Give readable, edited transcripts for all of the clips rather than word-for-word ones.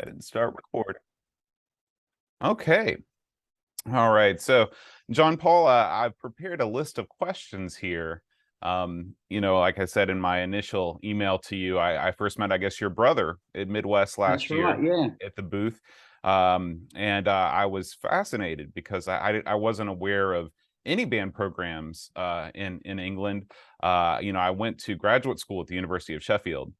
And start recording. Okay. All right. So, John Paul, I've prepared a list of questions here. Like I said in my initial email to you, I first met, I guess, your brother at Midwest That's last right, year yeah. at the booth. And I was fascinated because I wasn't aware of any band programs in England. I went to graduate school at the University of Sheffield.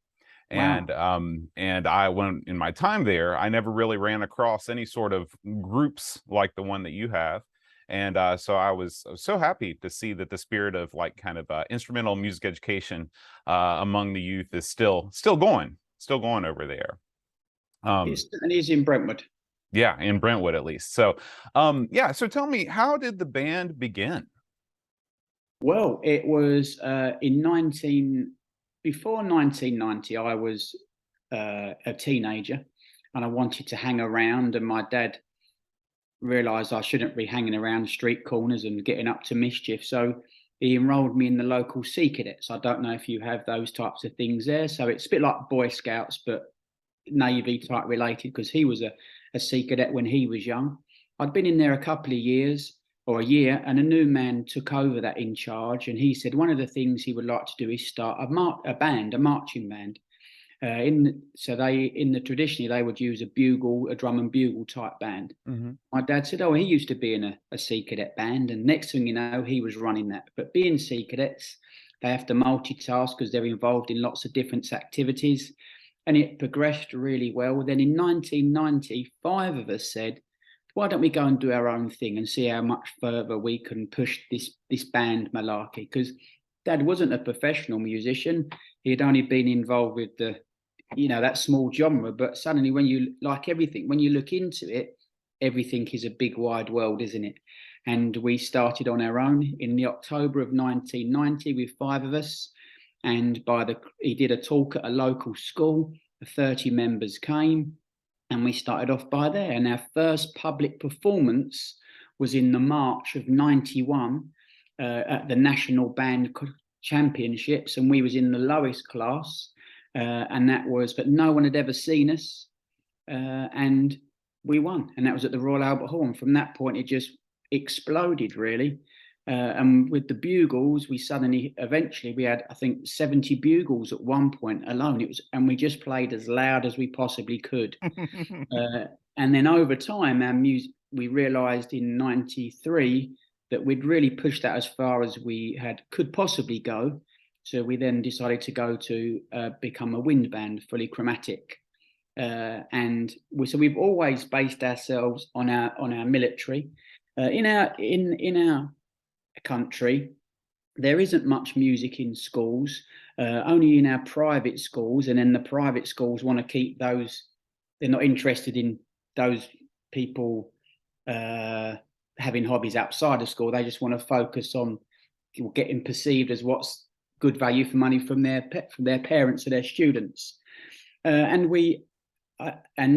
Wow. And I went in my time there, I never really ran across any sort of groups like the one that you have. And so I was so happy to see that the spirit of like kind of instrumental music education among the youth is still going over there. It Um, certainly is in Brentwood. yeah, in Brentwood at least. So yeah, so tell me, how did the band begin? Well, it was in 1990, I was a teenager and I wanted to hang around, and my dad realised I shouldn't be hanging around street corners and getting up to mischief. So he enrolled me in the local Sea Cadets. I don't know if you have those types of things there. So it's a bit like Boy Scouts, but Navy type related, because he was a Sea Cadet when he was young. I'd been in there a couple of years or a year, and a new man took over that in charge. And he said one of the things he would like to do is start a marching band. In the traditionally they would use a drum and bugle type band. Hmm. My dad said, "Oh, he used to be in a Sea Cadet band," and next thing you know, he was running that. But being Sea Cadets, they have to multitask because they're involved in lots of different activities, and it progressed really well. Then in 1990, five of us said, "Why don't we go and do our own thing and see how much further we can push this band malarkey?" Because Dad wasn't a professional musician; he had only been involved with that small genre. But suddenly, when you like everything, when you look into it, everything is a big wide world, isn't it? And we started on our own in the October of 1990 with five of us. And he did a talk at a local school. 30 members came, and we started off by there. And our first public performance was in the March of '91 at the National Band Championships, and we was in the lowest class, but no one had ever seen us, and we won, and that was at the Royal Albert Hall. And from that point, it just exploded, really. And with the bugles, eventually we had, I think, 70 bugles at one point alone. And we just played as loud as we possibly could. Uh, and then over time, we realised in '93 that we'd really pushed that as far as could possibly go. So we then decided to go to become a wind band, fully chromatic. So we've always based ourselves on our military. In our country, there isn't much music in schools, only in our private schools, and then the private schools want to keep those. They're not interested in those people having hobbies outside of school. They just want to focus on getting perceived as what's good value for money from their parents or their students. And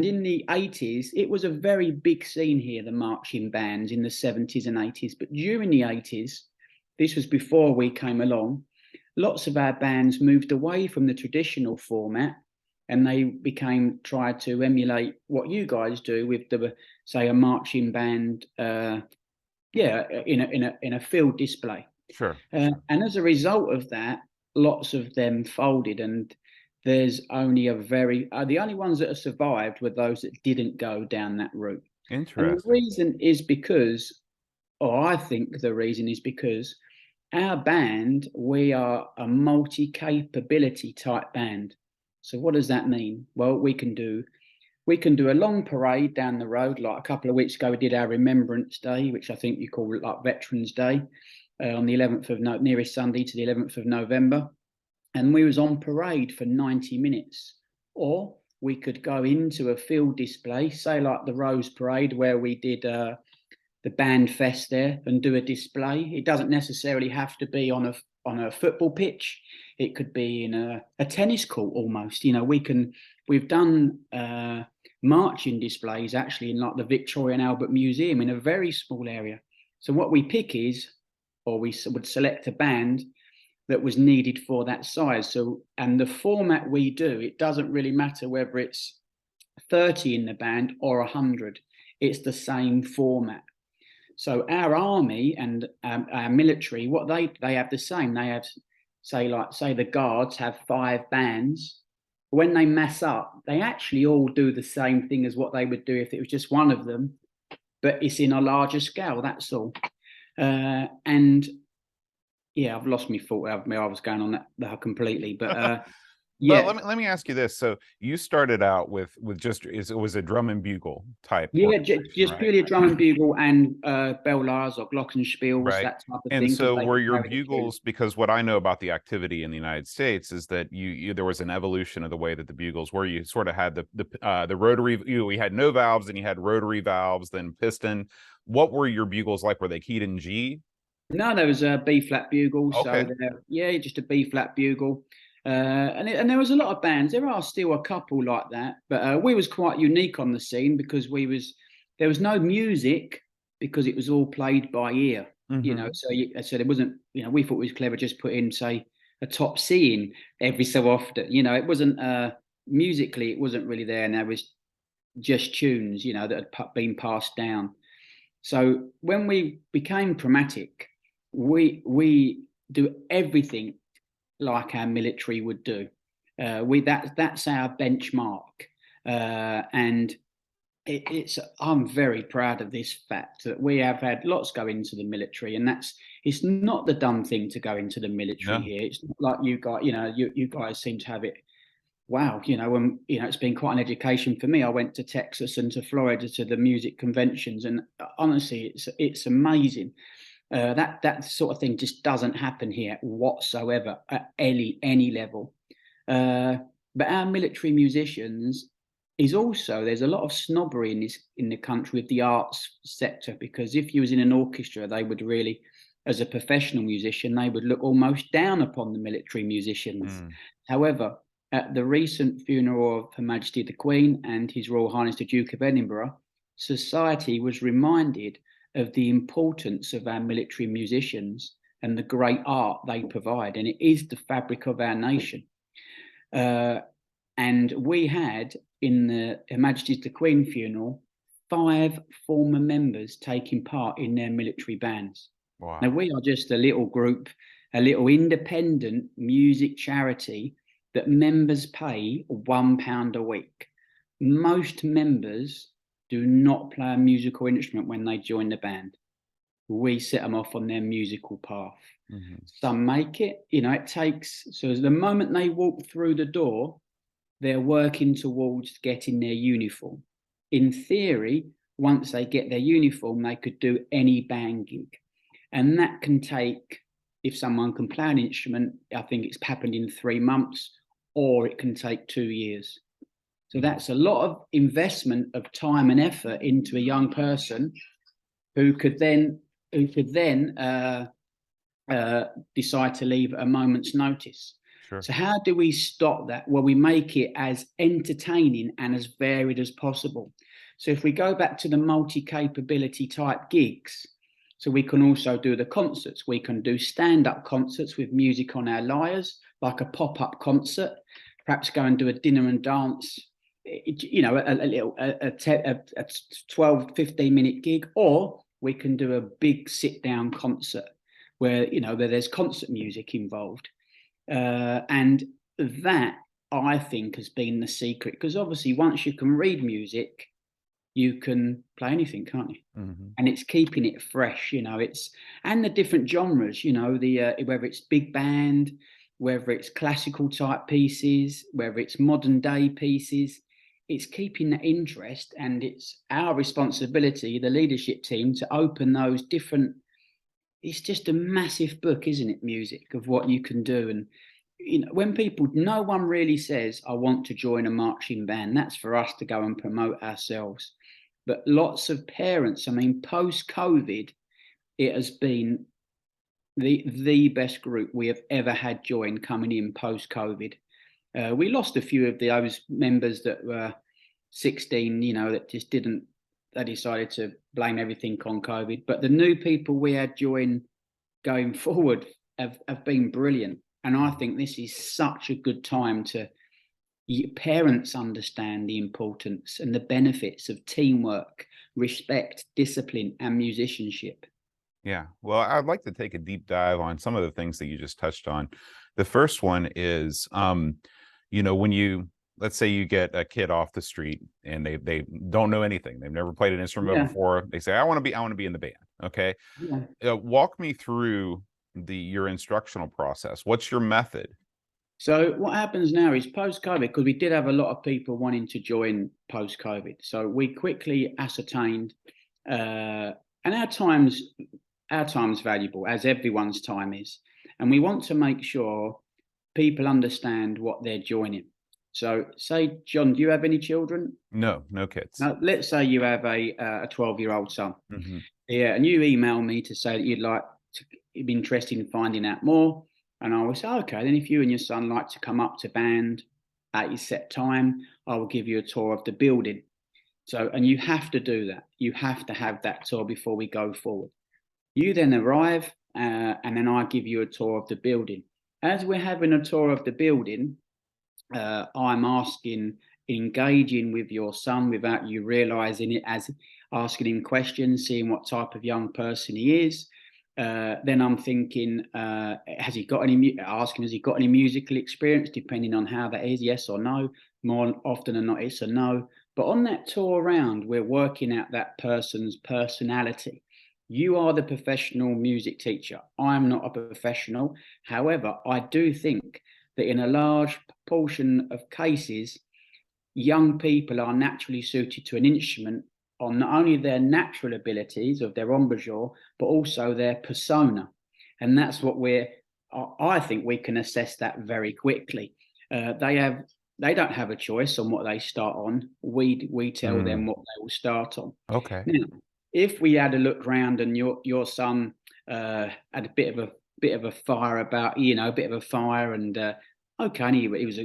in the '80s, it was a very big scene here, the marching bands in the '70s and '80s. But during the '80s, this was before we came along, lots of our bands moved away from the traditional format, and they tried to emulate what you guys do with say a marching band, in a field display. Sure. And as a result of that, lots of them folded, and there's only the only ones that have survived were those that didn't go down that route. And the Interesting. reason is because, or I think the reason is because our band, we are a multi-capability type band. So what does that mean? Well, we can do a long parade down the road. Like a couple of weeks ago, we did our Remembrance Day, which I think you call it like Veterans Day, on the 11th of nearest Sunday to the 11th of November. And we was on parade for 90 minutes. Or we could go into a field display, say like the Rose Parade, where we did the band fest there, and do a display. It doesn't necessarily have to be on a football pitch. It could be in a tennis court almost. We've done marching displays actually in like the Victoria and Albert Museum in a very small area. So what we pick is, or we would select a band that was needed for that size. So, and the format we do, it doesn't really matter whether it's 30 in the band or 100. It's the same format. So our army and our military, what they have the same. They have, say the guards have 5 bands. When they mass up, they actually all do the same thing as what they would do if it was just one of them, but it's in a larger scale. That's all. And yeah, I've lost my thought. I was going on that completely, but Well, yeah, let me ask you this. So you started out with just it was a drum and bugle type yeah, organization, just right? purely a drum and bugle and bell lyres or glockenspiels, Right. that type of And thing, because so they were could your carry the tune. bugles, because what I know about the activity in the United States is that there was an evolution of the way that the bugles were. You sort of had the rotary, we had no valves, and you had rotary valves, then piston. What were your bugles like? Were they keyed in G? No, there was a B flat bugle. So Okay. there, yeah, just a B flat bugle. And there was a lot of bands. There are still a couple like that, but we was quite unique on the scene because there was no music because it was all played by ear. Hmm. So there wasn't. We thought it was clever just put in, say, a top C in every so often. It wasn't musically, it wasn't really there, and there was just tunes, that had been passed down. So when we became chromatic, we do everything like our military would do. That's our benchmark, and it's I'm very proud of this fact that we have had lots go into the military, and it's not the done thing to go into the military No. here. It's not like you guys, you guys seem to have it. Wow, when it's been quite an education for me. I went to Texas and to Florida to the music conventions, and honestly, it's amazing. That sort of thing just doesn't happen here whatsoever at any level. Uh, but our military musicians is also, there's a lot of snobbery in the country with the arts sector, because if you was in an orchestra, they would really, as a professional musician, they would look almost down upon the military musicians. Mm. However, at the recent funeral of Her Majesty the Queen and His Royal Highness the Duke of Edinburgh, society was reminded of the importance of our military musicians and the great art they provide, and it is the fabric of our nation. And we had, in the Her Majesty's the Queen funeral, 5 former members taking part in their military bands. Now, Wow. we are just a little group, a little independent music charity that members pay £1 a week. Most members do not play a musical instrument when they join the band. We set them off on their musical path. Hmm. Some make it, it takes, so the moment they walk through the door, they're working towards getting their uniform. In theory, once they get their uniform, they could do any band gig. And that can take, if someone can play an instrument, I think it's happened in 3 months, or it can take 2 years. So that's a lot of investment of time and effort into a young person who could then decide to leave at a moment's notice. Sure. So how do we stop that? Well, we make it as entertaining and as varied as possible. So if we go back to the multi-capability type gigs, so we can also do the concerts. We can do stand-up concerts with music on our lyres, like a pop-up concert, perhaps go and do a dinner and dance, a 12, 15-minute gig, or we can do a big sit-down concert where there's concert music involved, and that, I think, has been the secret, because obviously once you can read music, you can play anything, can't you? Hmm. And it's keeping it fresh. It's, and the different genres, the whether it's big band, whether it's classical type pieces, whether it's modern day pieces. It's keeping that interest, and it's our responsibility, the leadership team, to open those different. It's just a massive book, isn't it? Music, of what you can do. And when people, no one really says, I want to join a marching band. That's for us to go and promote ourselves. But lots of parents, I mean, post COVID, it has been the best group we have ever had join coming in post COVID. We lost a few of those members that were 16, that just didn't, they decided to blame everything on COVID. But the new people we had join going forward have been brilliant. And I think this is such a good time to Parents understand the importance and the benefits of teamwork, respect, discipline, and musicianship. Yeah. Well, I'd like to take a deep dive on some of the things that you just touched on. The first one is, when you, let's say you get a kid off the street and they don't know anything. They've never played an instrument Yeah, before. They say, I want to be in the band. Okay. yeah. Walk me through your instructional process. What's your method? So what happens now is post-COVID, because we did have a lot of people wanting to join post-COVID. So we quickly ascertained, and our time's valuable, as everyone's time is, and we want to make sure people understand what they're joining. So, say, John, do you have any children? No, no kids. Now, let's say you have a 12-year-old son. Hmm. Yeah, and you email me to say that you'd be interested in finding out more. And I will say, okay, then if you and your son like to come up to band at your set time, I will give you a tour of the building. So, and you have to do that. You have to have that tour before we go forward. You then arrive, and then I give you a tour of the building. As we're having a tour of the building, I'm engaging with your son without you realizing it, as asking him questions, seeing what type of young person he is. Then I'm thinking, has he got any musical experience? Depending on how that is, yes or no. More often than not, it's a no. But on that tour around, we're working out that person's personality. You are the professional music teacher. I'm not a professional. However, I do think that in a large proportion of cases, young people are naturally suited to an instrument on not only their natural abilities of their embouchure, but also their persona. And that's what I think we can assess that very quickly. They don't have a choice on what they start on. We tell them Mm, what they will start on. okay. Now, if we had a look round and your son had a bit of a fire about, a bit of a fire, and okay, and he was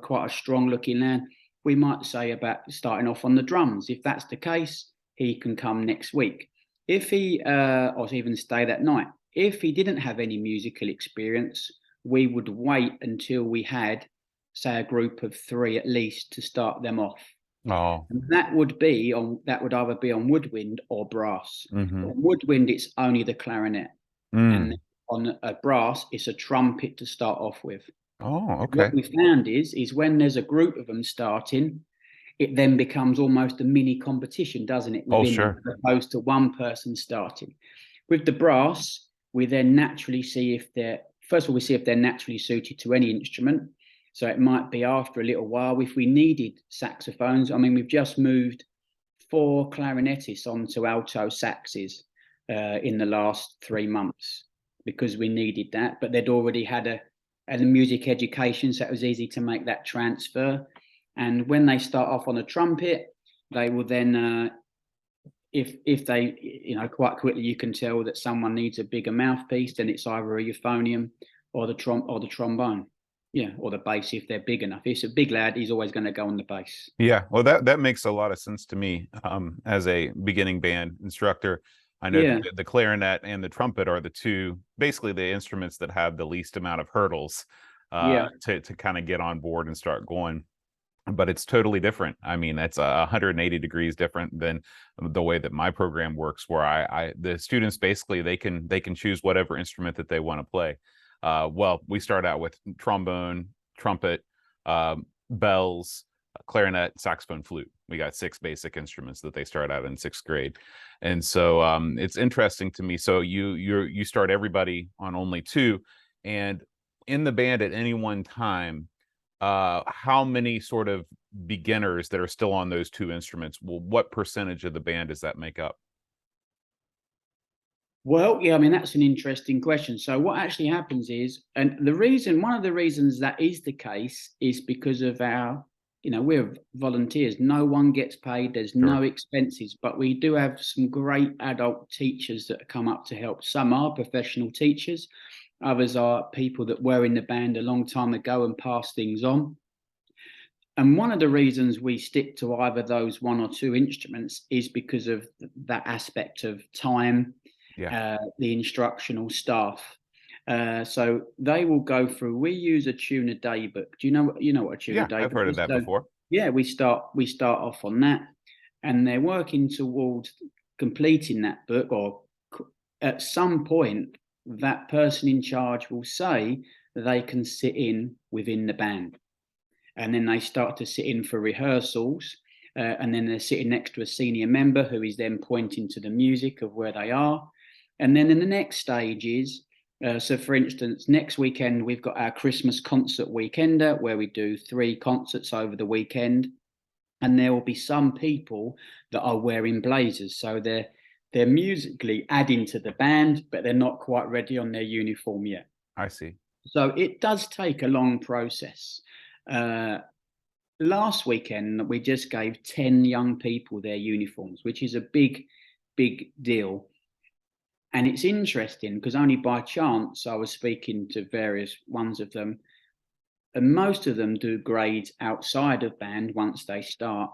quite a strong looking lad, we might say about starting off on the drums. If that's the case, he can come next week. If he or even stay that night. If he didn't have any musical experience, we would wait until we had, say, a group of 3 at least to start them off. Oh. And that would either be on woodwind or brass. Hmm. On woodwind, it's only the clarinet, and Mm. on a brass, it's a trumpet to start off with. Oh, What okay. we found is when there's a group of them starting, it then becomes almost a mini competition, doesn't it, Oh, within them, sure. as opposed to one person starting. With the brass, we then naturally see if we see if they're naturally suited to any instrument. So it might be after a little while, if we needed saxophones. I mean, we've just moved 4 clarinetists onto alto saxes in the last 3 months because we needed that, but they'd already had a music education, so it was easy to make that transfer. And when they start off on a trumpet, they will then, if they, quite quickly you can tell that someone needs a bigger mouthpiece, then it's either a euphonium or the trombone. Yeah, or the bass if they're big enough. If it's a big lad, he's always going to go on the bass. Yeah, well, that makes a lot of sense to me. As a beginning band instructor, I know that Yeah, the clarinet and the trumpet are the two, basically the instruments that have the least amount of hurdles yeah, to kind of get on board and start going. But it's totally different. I mean, that's 180 degrees different than the way that my program works, where the students basically they can choose whatever instrument that they want to play. Well, we start out with trombone, trumpet, bells, clarinet, saxophone, flute. We got 6 basic instruments that they start out in 6th grade, and so it's interesting to me. So you start everybody on only 2, and in the band at any one time, how many sort of beginners that are still on those 2 instruments? Well, what percentage of the band does that make up? Well, yeah, I mean, that's an interesting question. So what actually happens is, and one of the reasons that is the case is because of we're volunteers. No one gets paid. There's Sure. no expenses, but we do have some great adult teachers that come up to help. Some are professional teachers. Others are people that were in the band a long time ago and pass things on. And one of the reasons we stick to either those 1 or 2 instruments is because of that aspect of time, Yeah. the instructional staff. So they will go through. We use a tune a day book. Do you know what a tune a Yeah, day I've book heard of is? that So before. yeah, we start off on that, and they're working towards completing that book. Or at some point, that person in charge will say that they can sit in within the band, and then they start to sit in for rehearsals. And then they're sitting next to a senior member who is then pointing to the music of where they are. And then in the next stage is, so for instance, next weekend we've got our Christmas concert weekender where we do 3 concerts over the weekend, and there will be some people that are wearing blazers, so they're musically adding to the band, but they're not quite ready on their uniform yet. I see. So it does take a long process. Uh, Last weekend we just gave 10 young people their uniforms, which is a big deal. And it's interesting because only by chance I was speaking to various ones of them, and most of them do grades outside of band once they start.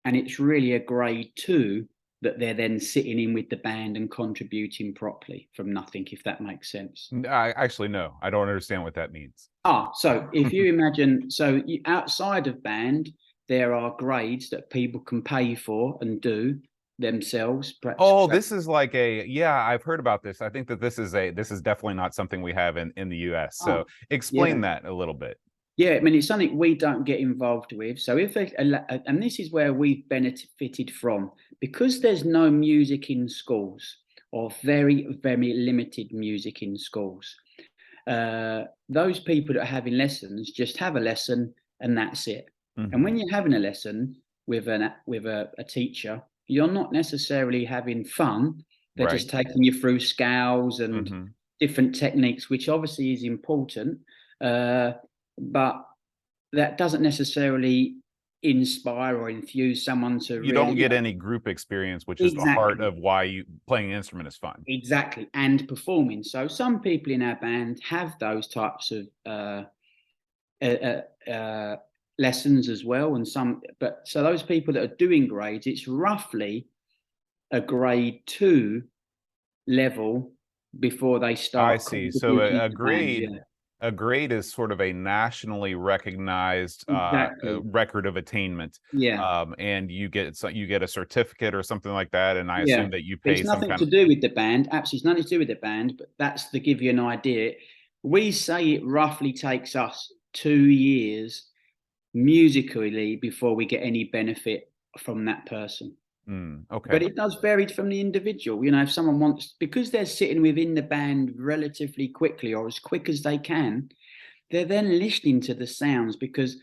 And it's really a grade 2 that they're then sitting in with the band and contributing properly from nothing, if that makes sense. I actually no, I don't understand what that means. So if you imagine, outside of band, there are grades that people can pay for and do themselves. Oh, this is like yeah, I've heard about this. I think that this is definitely not something we have in the US. So Oh, yeah. explain that a little bit. Yeah, I mean, it's something we don't get involved with. So and this is where we've benefited from, because there's no music in schools, or very limited music in schools. Those people that are having lessons just have a lesson and that's it. And Mhm. when you're having a lesson with a teacher, you're not necessarily having fun. They're Right. just taking you through scales and Mhm. different techniques, which obviously is important, uh, but that doesn't necessarily inspire or infuse someone to You really, don't get any group experience, which is the heart exactly. of why you playing an instrument is fun. Exactly, and performing. So some people in our band have those types of uh, uh, lessons as well, and some. But so those people that are doing grades, it's roughly a grade 2 level before they I start see. So contributing to the band. Yeah, a grade is sort of a nationally recognized exactly. record of attainment. Yeah, And you get a certificate or something like that, and I yeah. assume that you But pay it's some nothing kind to of do with the band. Absolutely, it's nothing to do with the band. But that's to give you an idea. We say it roughly takes us 2 years musically before we get any benefit from that person. okay. But it does vary from the individual. If someone wants, because they're sitting within the band relatively quickly or as quick as they can, they're then listening to the sounds because,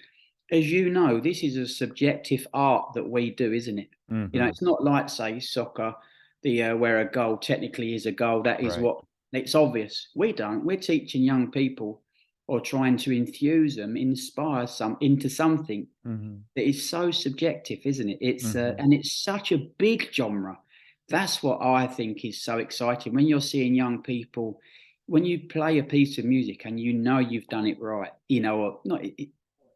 as you know, this is a subjective art that we do, isn't it? Mhm. It's not like, say, soccer, where a goal technically is a goal. That is Right. what it's obvious. We don't. We're teaching young people or trying to infuse them, inspire some into something Mhm. that is so subjective, isn't it? Mhm. And it's such a big genre. That's what I think is so exciting when you're seeing young people. When you play a piece of music and you know you've done it right, or not.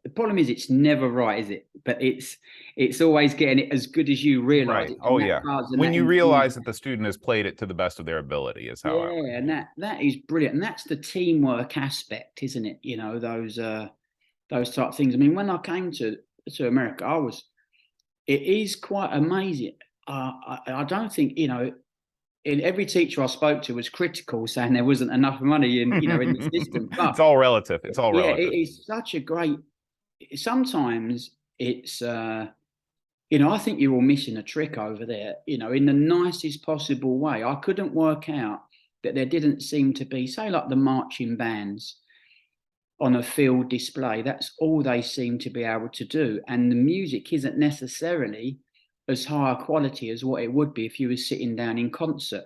The problem is it's never right, is it? But it's always getting it as good as you realise Right. it, Oh, and that yeah. buzz and When that you realize that enthusiasm. the student has played it to the best of their ability is how I Yeah, and that is brilliant, and that's the teamwork aspect, isn't it? Those type of things. I mean, when I came to America, it is quite amazing. I don't think, in every teacher I spoke to was critical, saying there wasn't enough money in the system. But It's all relative. It's all yeah, it relative. is such a great. Sometimes it's, I think you're all missing a trick over there. In the nicest possible way. I couldn't work out that there didn't seem to be, say, like the marching bands on a field display. That's all they seem to be able to do. And the music isn't necessarily as high a quality as what it would be if you were sitting down in concert,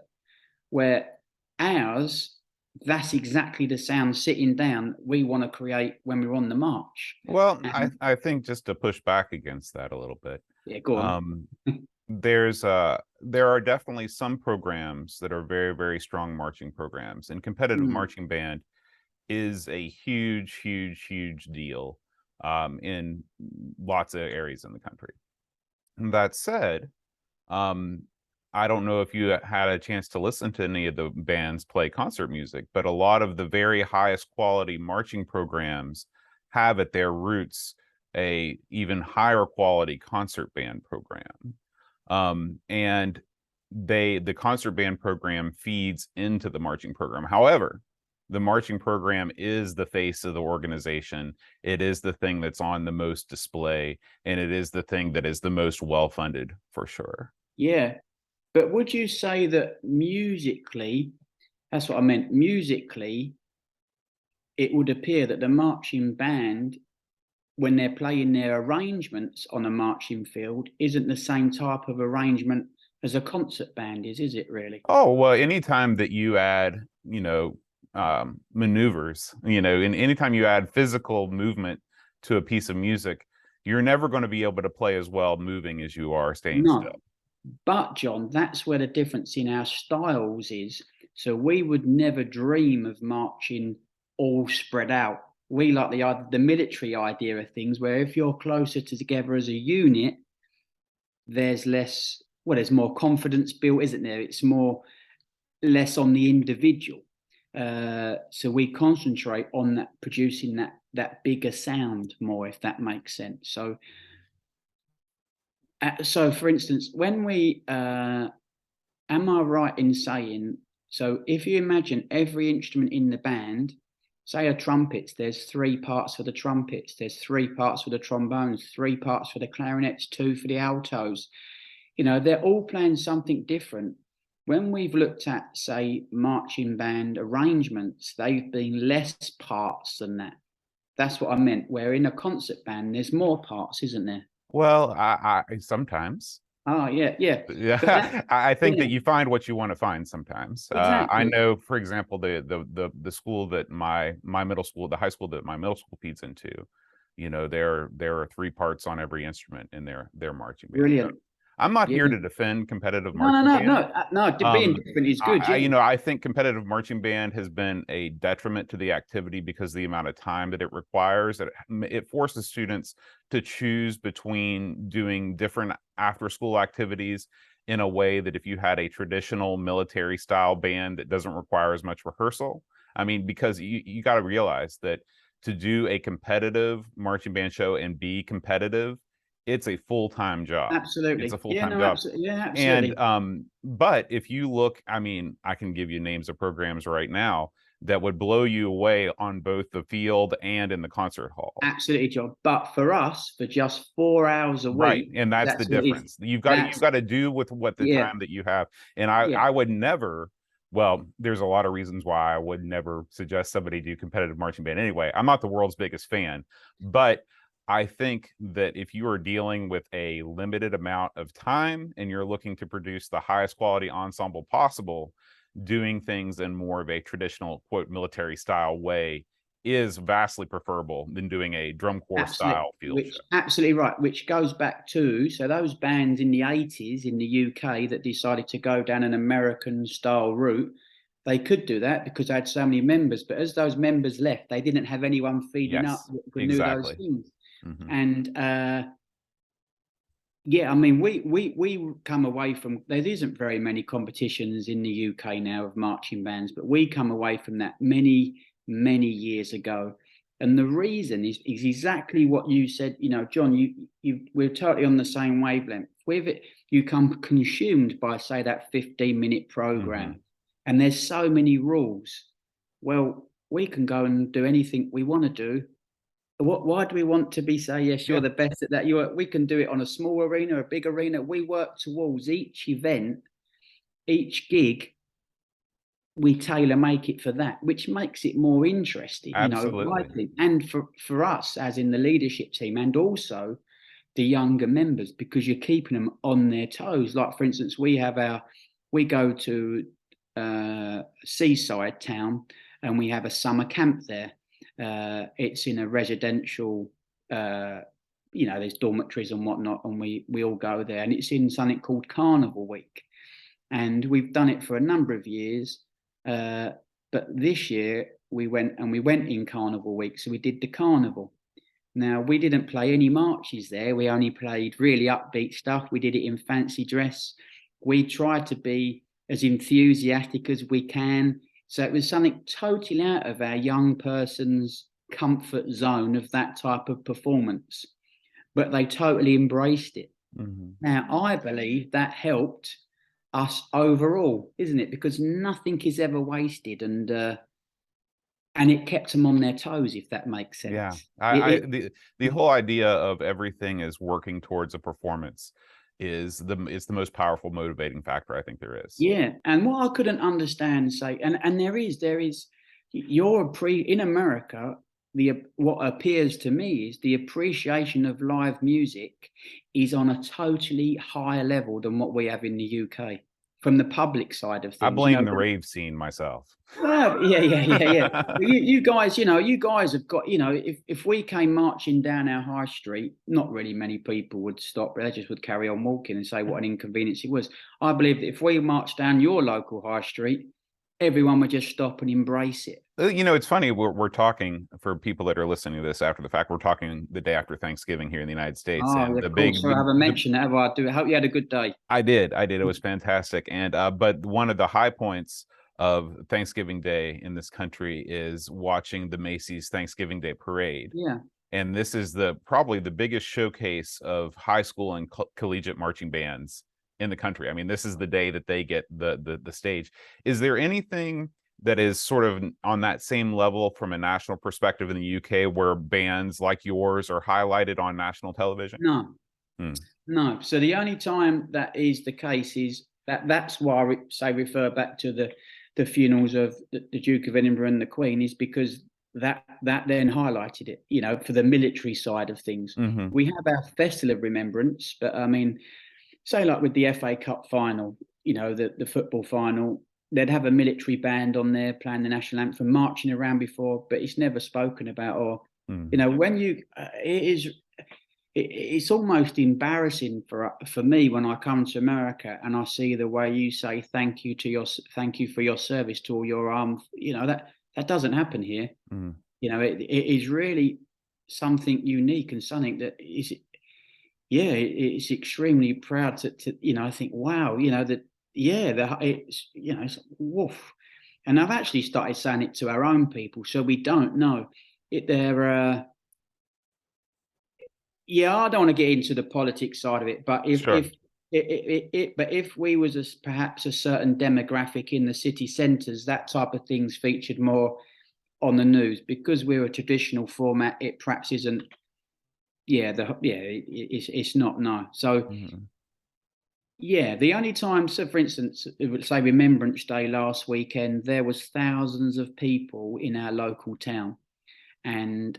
where ours, that's exactly the sound sitting down we want to create when we're on the march. Well, And I think just to push back against that a little bit, yeah, go on. um, there are definitely some programs that are very, very strong marching programs, and competitive Mm, marching band is a huge, huge, huge deal in lots of areas in the country. That said, um, I don't know if you had a chance to listen to any of the bands play concert music, but a lot of the very highest quality marching programs have at their roots a even higher quality concert band program. And the concert band program feeds into the marching program. However, the marching program is the face of the organization. It is the thing that's on the most display, and it is the thing that is the most well funded for sure. Yeah. But would you say that musically, that's what I meant, musically, it would appear that the marching band, when they're playing their arrangements on a marching field, isn't the same type of arrangement as a concert band is it really? Oh, well, anytime that you add, maneuvers, and anytime you add physical movement to a piece of music, you're never going to be able to play as well moving as you are staying No. still. But John, that's where the difference in our styles is. So we would never dream of marching all spread out. We like the military idea of things, where if you're closer together as a unit, there's less. Well, there's more confidence built, isn't there? It's more less on the individual. So we concentrate on that, producing that bigger sound more, if that makes sense. So for instance, when we am I right in saying, so if you imagine every instrument in the band, say a trumpets, there's 3 parts for the trumpets, there's 3 parts for the trombones, 3 parts for the clarinets, 2 for the altos. They're all playing something different. When we've looked at, say, marching band arrangements, they've been less parts than that. That's what I meant. Where in a concert band, there's more parts, isn't there? Well, I sometimes. Oh, yeah, yeah. But Yeah, I think yeah, that you find what you want to find sometimes. I exactly. know, for example, the school that my middle school, the high school that my middle school feeds into, there are 3 parts on every instrument in their marching band. So Brilliant. I'm not Yeah. here to defend competitive No, no, marching no, band. no. Being different is good. Yeah, I think competitive marching band has been a detriment to the activity because of the amount of time that it requires. It forces students to choose between doing different after school activities in a way that if you had a traditional military style band that doesn't require as much rehearsal. I mean, because you got to realize that to do a competitive marching band show and be competitive, it's a full-time job. It's a absolutely. Yeah, full-time no, job. absolutely. Yeah, And absolutely. but if you look, I mean, I can give you names of programs right now that would blow you away on both the field and in the concert hall. Absolutely, John. But for us, for just 4 hours a Right. week, And that's the that's what it is. difference. You've That's got to do with what the yeah, time that you have. And yeah. I would never, well, there's a lot of reasons why I would never suggest somebody do competitive marching band anyway. I'm not the world's biggest fan, but I think that if you are dealing with a limited amount of time and you're looking to produce the highest quality ensemble possible, doing things in more of a traditional quote military style way is vastly preferable than doing a drum corps Absolutely, style field show. which absolutely right, which goes back to, so those bands in the 80s in the UK that decided to go down an American style route, they could do that because they had so many members. But as those members left, they didn't have anyone feeding up Yes, that could do those exactly. things. Hmm. And yeah, I mean, we come away from, there isn't very many competitions in the UK now of marching bands, but we come away from that many years ago. And the reason is exactly what you said. John, we're totally on the same wavelength. With it, you come consumed by, say, that 15-minute program, Hmm. and there's so many rules. Well, we can go and do anything we want to do. Why do we want to be say, yes, you're Yeah, the best at that? We can do it on a small arena, a big arena. We work towards each event, each gig, we tailor make it for that, which makes it more interesting, I absolutely. think. And for us, as in the leadership team, and also the younger members, because you're keeping them on their toes. Like, for instance, we go to seaside town, and we have a summer camp there. It's in a residential, there's dormitories and whatnot, and we all go there, and it's in something called Carnival Week, and we've done it for a number of years. But this year we went in Carnival Week, so we did the carnival. Now, we didn't play any marches there. We only played really upbeat stuff. We did it in fancy dress. We try to be as enthusiastic as we can. So it was something totally out of our young person's comfort zone of that type of performance, but they totally embraced it. Mm-hmm. Now, I believe that helped us overall, isn't it? Because nothing is ever wasted, and it kept them on their toes, if that makes sense. Yeah, the whole idea of everything is working towards a performance is the most powerful motivating factor I think there is. Yeah, and what I couldn't understand, say, and there is in America, what appears to me is the appreciation of live music is on a totally higher level than what we have in the UK from the public side of I things. blame the rave scene myself. Well, yeah. You guys, you guys have got, if we came marching down our high street, not really many people would stop. They just would carry on walking and say what an inconvenience it was. I believe that if we marched down your local high street, everyone would just stop and embrace it. It's funny. We're talking, for people that are listening to this after the fact, we're talking the day after Thanksgiving here in the United States, Oh, and of course. So I haven't mentioned that, have I? I hope you had a good day. I did. It was fantastic. And but one of the high points of Thanksgiving Day in this country is watching the Macy's Thanksgiving Day Parade. Yeah. And this is probably the biggest showcase of high school and collegiate marching bands in the country. I mean, this is the day that they get the stage. Is there anything that is sort of on that same level from a national perspective in the UK, where bands like yours are highlighted on national television? No. No. So the only time that is the case is that's why I refer back to the funerals of the Duke of Edinburgh and the Queen, is because that then highlighted it, for the military side of things. Mm-hmm. We have our Festival of Remembrance, but I mean, say like with the FA Cup final, the football final, they'd have a military band on there playing the national anthem, marching around before, but it's never spoken about. Or when it's almost embarrassing for me when I come to America and I see the way you say thank you for your service to all your armed. That doesn't happen here. It is really something unique and something that is. Yeah, it's extremely proud to I think, wow, it's woof. And I've actually started saying it to our own people, so we don't know it. I don't want to get into the politics side of it, but if we was perhaps a certain demographic in the city centres, that type of things featured more on the news. Because we're a traditional format, it perhaps isn't. It's not, no. So the only time, so for instance, say Remembrance Day last weekend, there was thousands of people in our local town, and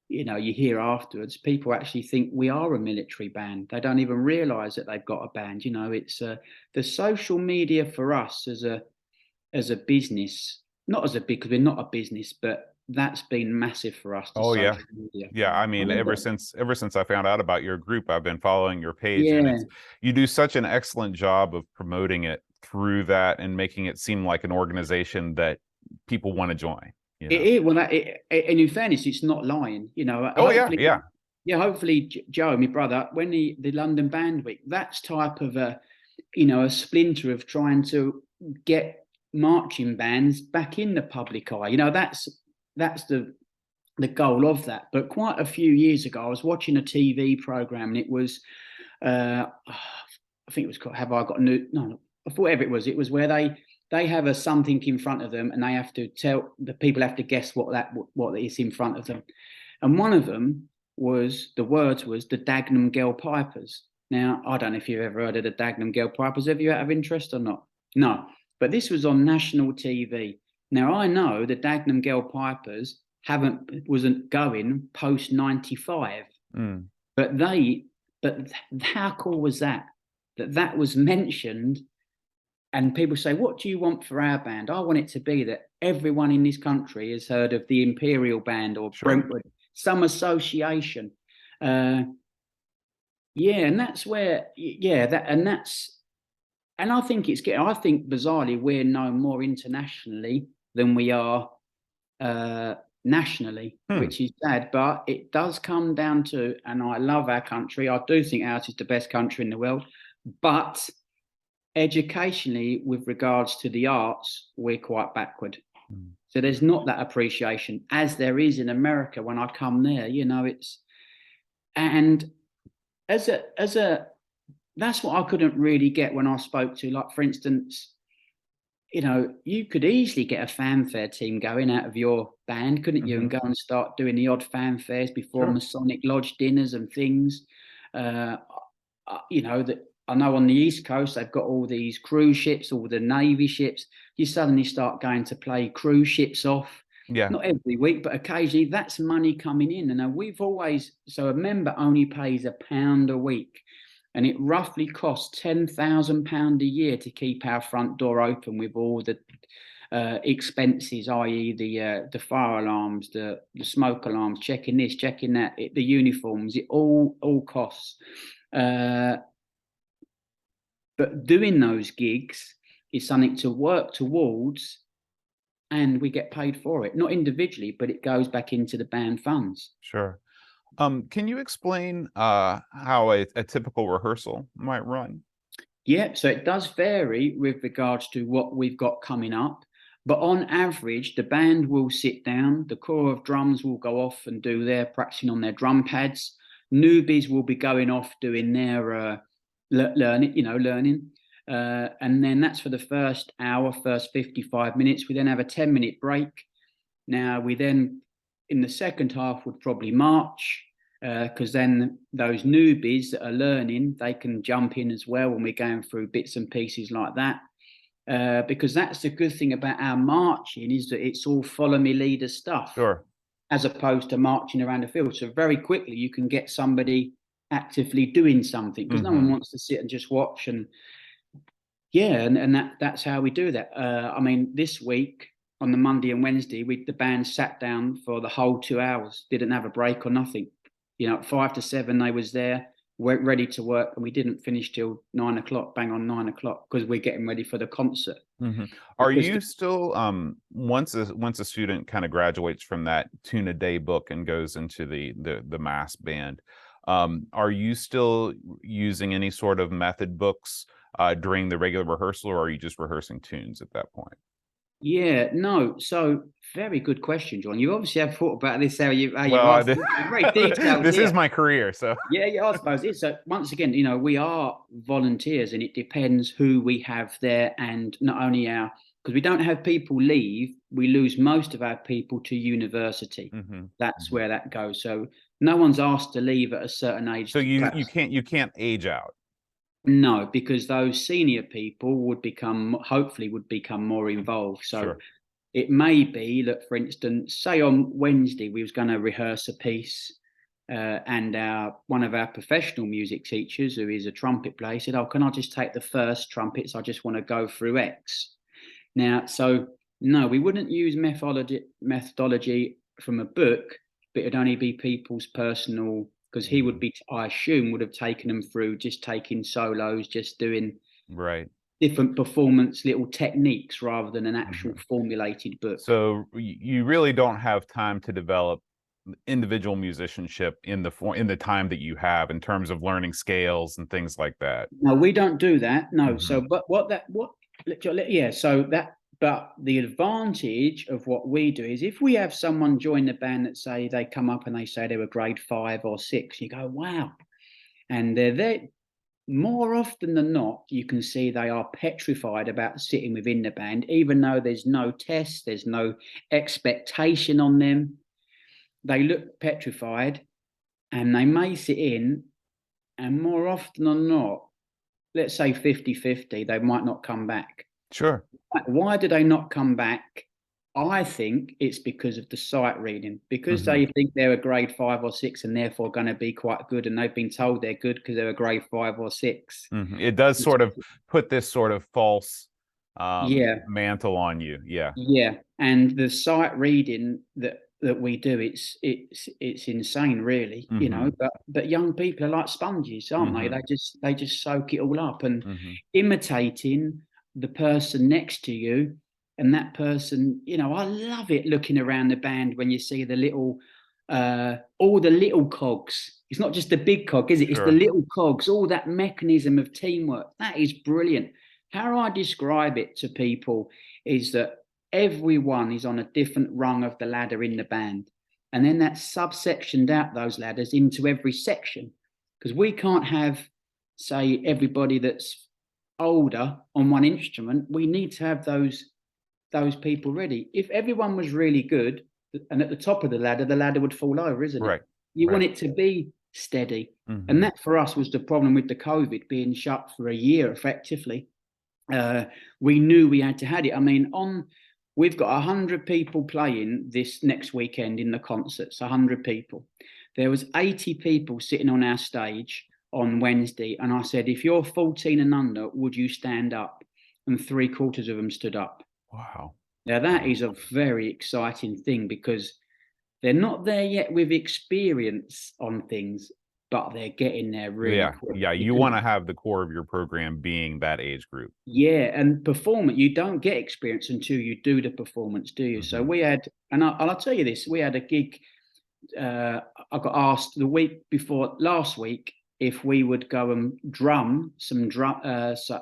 you hear afterwards, people actually think we are a military band. They don't even realise that they've got a band. It's the social media for us as a business, not as a big, because we're not a business, but that's been massive for us. Media. I mean, ever since I found out about your group, I've been following your page, and you do such an excellent job of promoting it through that and making it seem like an organization that people want to join. It is. Well, and in fairness, it's not lying. Hopefully, Joe, my brother, when the London Band Week, that's type of a splinter of trying to get marching bands back in the public eye. That's the goal of that. But quite a few years ago, I was watching a TV program, and it was, I think it was called "Have I Got a New?" No, whatever it was. It was where they have something in front of them, and they have to tell the people have to guess what is in front of them. And one of them was the Dagenham Girl Pipers. Now, I don't know if you've ever heard of the Dagenham Girl Pipers. Have you, out of interest or not? No, but this was on national TV. Now, I know the Dagenham Girl Pipers wasn't going post 95, but how cool was that was mentioned? And people say, what do you want for our band? I want it to be that everyone in this country has heard of the Imperial Band or Brentwood, some association. And that's where, and I think I think bizarrely, we're known more internationally than we are nationally, which is sad, but it does come down to, and I love our country. I do think ours is the best country in the world, but educationally, with regards to the arts, we're quite backward. Mm. So there's not that appreciation as there is in America when I come there. It's and as a that's what I couldn't really get when I spoke to, like, for instance, you could easily get a fanfare team going out of your band, couldn't you? And Mhm. go and start doing the odd fanfares before Sure. Masonic Lodge dinners and things. Uh, that I know on the East Coast, they've got all these cruise ships, all the Navy ships. You suddenly start going to play cruise ships off, Yeah. not every week, but occasionally. That's money coming in. And so a member only pays £1 a week. And it roughly costs £10,000 a year to keep our front door open with all the expenses, i.e., the fire alarms, the smoke alarms, checking this, checking that, the uniforms. It all costs. But doing those gigs is something to work towards, and we get paid for it, not individually, but it goes back into the band funds. Sure. Can you explain how a typical rehearsal might run? Yeah, so it does vary with regards to what we've got coming up. But on average, the band will sit down, the corps of drums will go off and do their practicing on their drum pads. Newbies will be going off doing their learning. And then that's for the first hour, first 55 minutes. We then have a 10-minute break. Now, we then, in the second half, would probably march, because then those newbies that are learning, they can jump in as well when we're going through bits and pieces like that. Because that's the good thing about our marching, is that it's all follow me leader stuff, Sure. as opposed to marching around the field. So very quickly you can get somebody actively doing something, because no one Mhm. wants to sit and just watch. And yeah, and that's how we do that. I mean, this week on the Monday and Wednesday, the band sat down for the whole 2 hours, didn't have a break or nothing. At 5 to 7, they was there, weren't ready to work, and we didn't finish till 9 o'clock, bang on 9 o'clock, because we're getting ready for the concert. Mhm. Are Because you still once a student kind of graduates from that tune a day book and goes into the mass band, are you still using any sort of method books during the regular rehearsal, or are you just rehearsing tunes at that point? Yeah, no. So very good question, John. You obviously have thought about this, how you've Well, asked. It's very detailed this is here. my career, so Yeah, yeah, I suppose it is. So once again, we are volunteers, and it depends who we have there, and not only because we don't have people leave, we lose most of our people to university. Mhm, That's mhm. where that goes. So no one's asked to leave at a certain age So to you perhaps. can't age out. No, because those senior people hopefully would become more involved. So Sure. it may be that, for instance, say on Wednesday we was going to rehearse a piece, and one of our professional music teachers, who is a trumpet player, said, "Oh, can I just take the first trumpets? I just want to go through X." Now, so no, we wouldn't use methodology from a book, but it'd only be people's personal, because he would Mhm. be, I assume, would have taken them through just taking solos, just doing Right. different performance little techniques rather than an actual Mhm. formulated book. So you really don't have time to develop individual musicianship in the time that you have in terms of learning scales and things like that. No, we don't do that. No. So, Mhm. but yeah. So but the advantage of what we do is, if we have someone join the band that say they come up and they say they were grade 5 or 6, you go, wow. And they're there more often than not, you can see they are petrified about sitting within the band, even though there's no test, there's no expectation on them. They look petrified, and they may sit in, and more often than not, let's say 50-50, they might not come back. Sure. Why do they not come back? I think it's because of the sight reading, because Mhm. they think they're a grade 5 or 6 and therefore going to be quite good, and they've been told they're good because they're a grade 5 or 6. Mhm. It does sort of put this sort of false Yeah, mantle on you. Yeah. yeah, and the sight reading that we do, it's insane, really. Mhm. But young people are like sponges, aren't they? Mhm. They just soak it all up, and Mhm. imitating the person next to you. And that person, I love it, looking around the band when you see all the little cogs. It's not just the big cog, is it? It's the Sure. little cogs, all that mechanism of teamwork. That is brilliant. how I describe it to people is that everyone is on a different rung of the ladder in the band. And then that's subsectioned out those ladders into every section. Because we can't have, say, everybody that's older on one instrument. We need to have those people ready. If everyone was really good and at the top of the ladder would fall over, isn't it? Right. You want Right. it to be steady. And Hmm. that for us was the problem with the COVID being shut for a year effectively. We knew we had to have it. I mean, we've got 100 people playing this next weekend in the concerts, 100 people. There was 80 people sitting on our stage on Wednesday, and I said, if you're 14 and under, would you stand up? And 3/4 of them stood up. Wow. Now that Wow. is a very exciting thing because they're not there yet with experience on things, but they're getting there really Yeah. quick Yeah. You because want to have the core of your program being that age group. yeah, and performance, you don't get experience until you do the performance, do you? So Hmm. we had, and I'll tell you this, we had a gig. I got asked the week before last week if we would go and drum some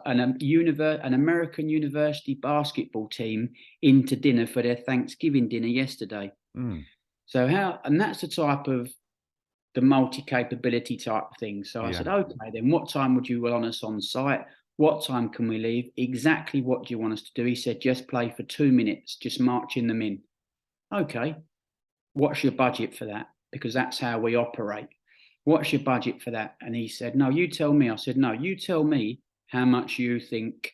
an American university basketball team into dinner for their Thanksgiving dinner yesterday. Mm. So and that's the type of the multi-capability type of thing. So I said, Yeah. okay, then what time would you want us on site? What time can we leave? Exactly what do you want us to do? He said, just play for 2 minutes, just marching them in. Okay, what's your budget for that? Because that's how we operate. What's your budget for that? And he said, no, you tell me. I said, no, you tell me how much you think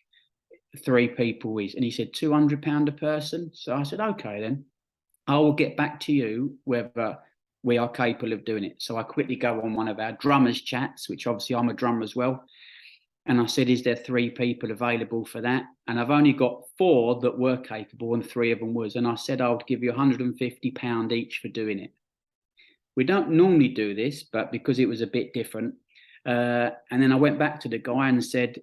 3 people is. And he said, £200 a person. So I said, okay, then I will get back to you whether we are capable of doing it. So I quickly go on one of our drummers chats, which obviously I'm a drummer as well. And I said, is there 3 people available for that? And I've only got 4 that were capable and 3 of them was. And I said, I would give you £150 each for doing it. We don't normally do this, but because it was a bit different. And then I went back to the guy and said,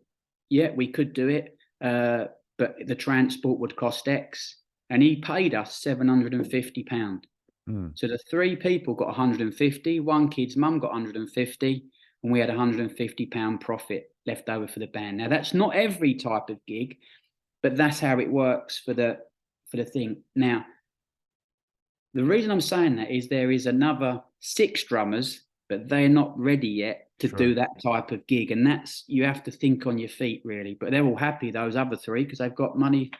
yeah, we could do it, but the transport would cost X. And he paid us £750. Mm. So the 3 people got 150, one kid's mum got 150, and we had £150 profit left over for the band. Now that's not every type of gig, but that's how it works for the thing. Now, the reason I'm saying that is there is another 6 drummers, but they're not ready yet to Sure. do that type of gig. And that's, you have to think on your feet really. But they're all happy, those other 3, because they've got money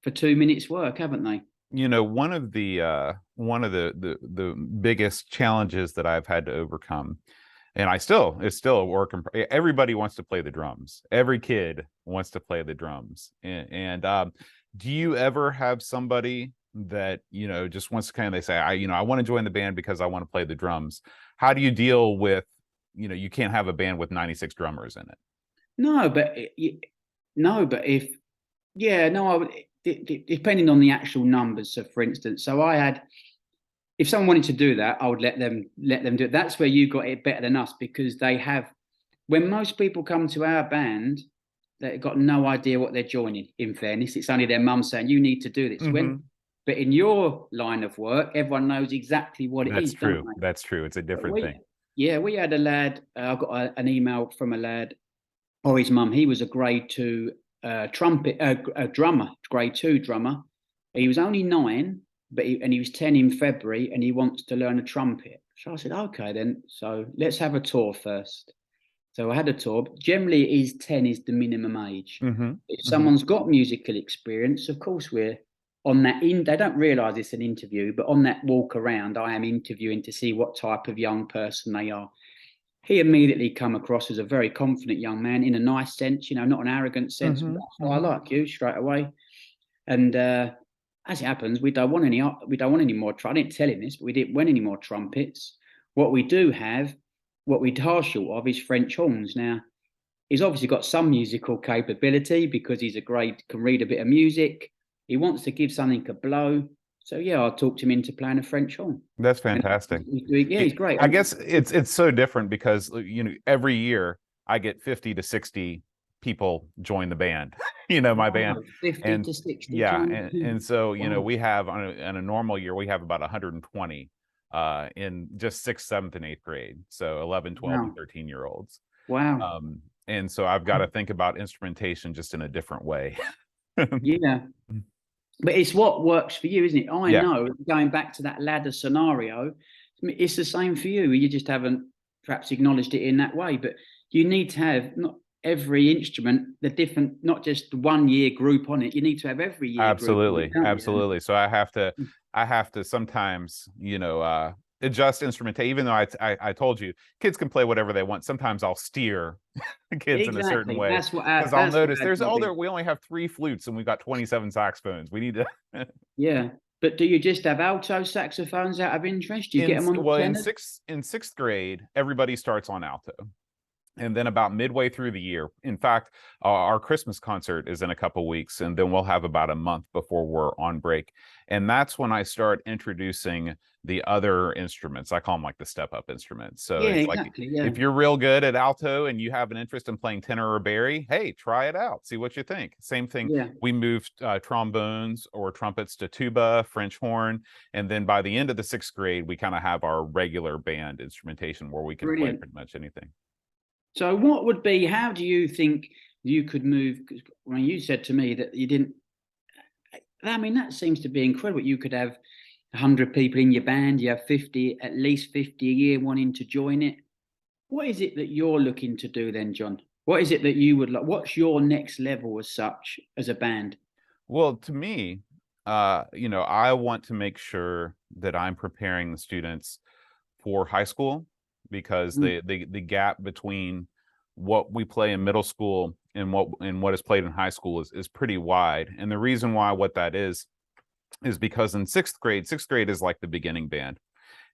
for 2 minutes work, haven't they? You know, one of the biggest challenges that I've had to overcome, and it's still a work everybody wants to play the drums. Every kid wants to play the drums. And do you ever have somebody that, you know, just wants to kind of, they say, I want to join the band because I want to play the drums. How do you deal with, you know, you can't have a band with 96 drummers in it? No, but no, but if yeah, no, I would depending on the actual numbers. So, for instance, so I had, if someone wanted to do that, I would let them do it. That's where you got it better than us because they have. When most people come to our band, they've got no idea what they're joining. In fairness, it's only their mum saying you need to do this. Hmm. But in your line of work, everyone knows exactly what it That's is, don't true. they? That's true. It's a But different thing. we had a lad. I got an email from a lad or his mum. He was a grade 2 a drummer, grade 2 drummer. He was only 9, but he was 10 in February, and he wants to learn a trumpet. So I said, okay, then. So let's have a tour first. So I had a tour. Generally, it is 10 is the minimum age. Hmm. If Hmm. someone's got musical experience, of course we're on that. They don't realise it's an interview, but on that walk around, I am interviewing to see what type of young person they are. He immediately come across as a very confident young man in a nice sense, you know, not an arrogant sense. Hmm. Oh, I Hmm. like you straight away. And as it happens, we don't want any more. I didn't tell him this, but we didn't want any more trumpets. What we do have, what we are short of, is French horns. Now, he's obviously got some musical capability because he's can read a bit of music. He wants to give something a blow. So yeah, I talked him into playing a French horn. That's And fantastic. yeah, he's great. I guess it's so different because, you know, every year I get 50 to 60 people join the band, you know, my band. Wow, 50 And to 60 yeah, join. and so, you know, Wow, we have on a normal year, we have about 120 in just 6th, 7th, and 8th grade. So 11, 12, and wow, 13-year-olds. wow. Um, And so I've got to think about instrumentation just in a different way. Yeah. But it's what works for you, isn't it? I Yeah, know, going back to that ladder scenario, it's the same for you. You just haven't perhaps acknowledged it in that way. But you need to have not every instrument, the different, not just 1 year group on it. You need to have every year group on it, absolutely, don't you? absolutely. So I have to sometimes, adjust instrumentation. Even though I told you kids can play whatever they want. Sometimes I'll steer kids in a certain Exactly. way because I'll That's what notice our job is. we only have 3 flutes and we've got 27 saxophones. We need to. Yeah. But do you just have alto saxophones out of interest? Do you get them on the tenors? In sixth grade, everybody starts on alto. And then about midway through the year, in fact, our Christmas concert is in a couple weeks, and then we'll have about a month before we're on break. And that's when I start introducing the other instruments. I call them like the step up instruments. So Yeah, it's like exactly. Yeah. if you're real good at alto and you have an interest in playing tenor or bari, hey, try it out. See what you think. Same thing. Yeah. We moved trombones or trumpets to tuba, French horn. And then by the end of the sixth grade, we kind of have our regular band instrumentation where we can play Brilliant. pretty much anything. So what would be, how do you think you could move? Because when you said to me that you didn't, I mean, that seems to be incredible. You could have 100 people in your band, you have 50, at least 50 a year wanting to join it. What is it that you're looking to do then, John? What is it that you would like? What's your next level as such as a band? Well, to me, I want to make sure that I'm preparing the students for high school because Mm, the gap between what we play in middle school and what is played in high school is pretty wide. And the reason why what that is because in sixth grade is like the beginning band.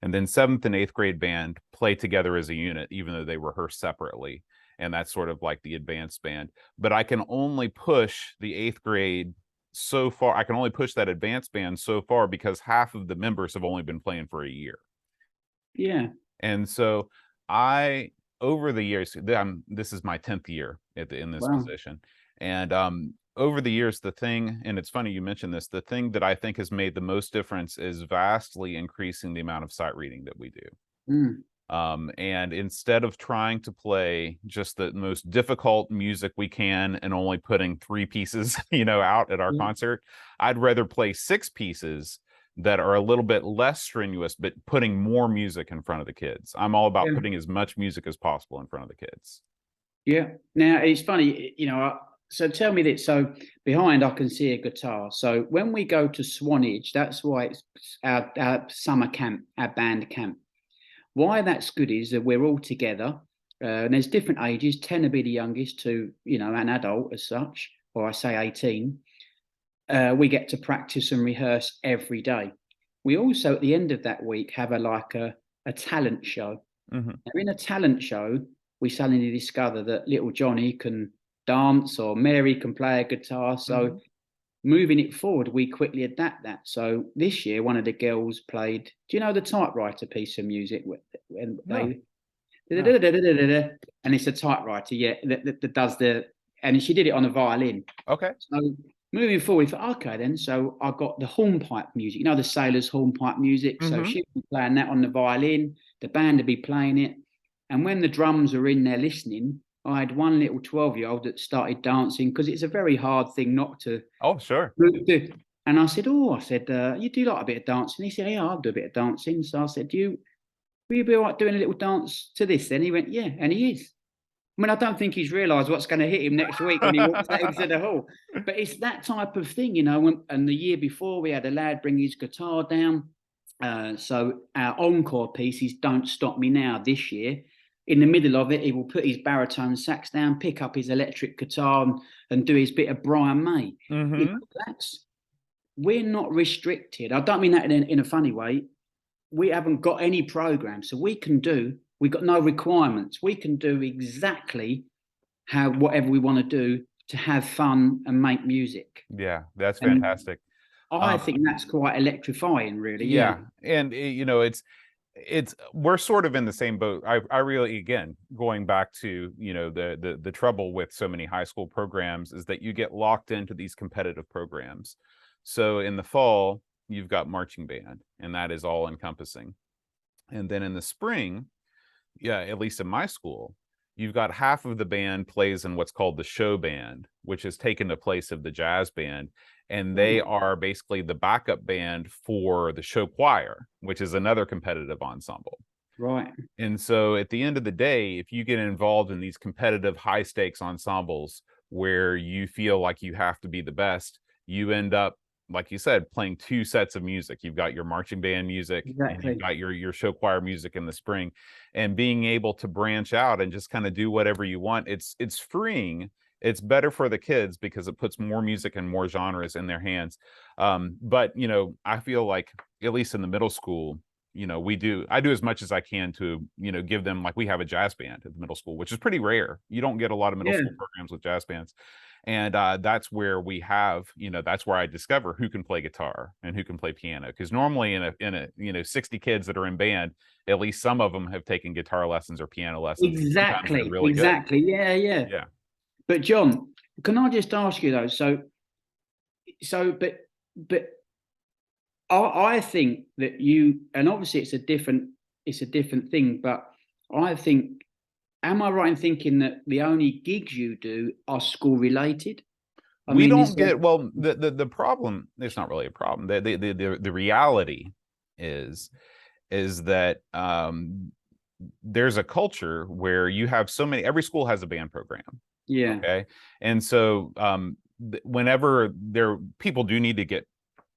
And then seventh and eighth grade band play together as a unit, even though they rehearse separately. And that's sort of like the advanced band. But I can only push the eighth grade so far. I can only push that advanced band so far because half of the members have only been playing for a year. yeah. And so I, over the years, this is my 10th year in this Wow. position. And over the years, the thing, and it's funny you mentioned this, the thing that I think has made the most difference is vastly increasing the amount of sight reading that we do. Mm, And instead of trying to play just the most difficult music we can and only putting 3 pieces, out at our yeah. concert, I'd rather play 6 pieces that are a little bit less strenuous, but putting more music in front of the kids. I'm all about Yeah. putting as much music as possible in front of the kids. Yeah. Now it's funny, so tell me this. So behind I can see a guitar. So when we go to Swanage, that's why it's our summer camp, our band camp. Why that's good is that we're all together, and there's different ages. 10 will be the youngest to, an adult as such, or I say 18. We get to practice and rehearse every day. We also, at the end of that week, have a talent show. Hmm. Now, in a talent show, we suddenly discover that little Johnny can dance or Mary can play a guitar. So Hmm. moving it forward, we quickly adapt that. So this year, one of the girls played, do you know the typewriter piece of music when No, they, no. and it's a typewriter, yeah, that does and she did it on a violin. Okay. So moving forward, we thought, okay, then. So I got the hornpipe music, the sailors' hornpipe music. So Hmm. she'd be playing that on the violin, the band would be playing it. And when the drums are in there listening, I had one little 12-year-old that started dancing because it's a very hard thing not to Oh, sure. do. And I said, you do like a bit of dancing? He said, yeah, I'll do a bit of dancing. So I said, will you be all right doing a little dance to this? Then he went, yeah, and he is. I mean, I don't think he's realised what's going to hit him next week when he walks out into the hall. But it's that type of thing, And the year before, we had a lad bring his guitar down. So our encore piece is "Don't Stop Me Now" this year. In the middle of it, he will put his baritone sax down, pick up his electric guitar, and do his bit of Brian May. Hmm. We're not restricted. I don't mean that in a funny way. We haven't got any program, so we've got no requirements. We can do exactly whatever we want to do to have fun and make music. Yeah, that's And fantastic. I Um, think that's quite electrifying, really. Yeah. yeah, and it's we're sort of in the same boat. I really, again, going back to the trouble with so many high school programs is that you get locked into these competitive programs. So in the fall you've got marching band, and that is all encompassing. And then in the spring, yeah, at least in my school, you've got half of the band plays in what's called the show band, which has taken the place of the jazz band. And they are basically the backup band for the show choir, which is another competitive ensemble. Right. And so at the end of the day, if you get involved in these competitive high stakes ensembles where you feel like you have to be the best, you end up, like you said, playing two sets of music. You've got your marching band music and you've Exactly. got your show choir music in the spring, and being able to branch out and just kind of do whatever you want. It's freeing. It's better for the kids because it puts more music and more genres in their hands. But I feel like at least in the middle school, I do as much as I can to give them, like, we have a jazz band at the middle school, which is pretty rare. You don't get a lot of middle Yeah. school programs with jazz bands. And that's where we have, that's where I discover who can play guitar and who can play piano, because normally in a 60 kids that are in band, at least some of them have taken guitar lessons or piano lessons, and sometimes they're Exactly. really good. Exactly. Yeah. Yeah. Yeah. But John, can I just ask you though? But I think that and obviously it's a different thing, but I think, am I right in thinking that the only gigs you do are school related? I We mean, don't get, well, the problem, it's not really a problem. The reality is that there's a culture where you have so many, every school has a band program. yeah, Okay. And so whenever people do need to get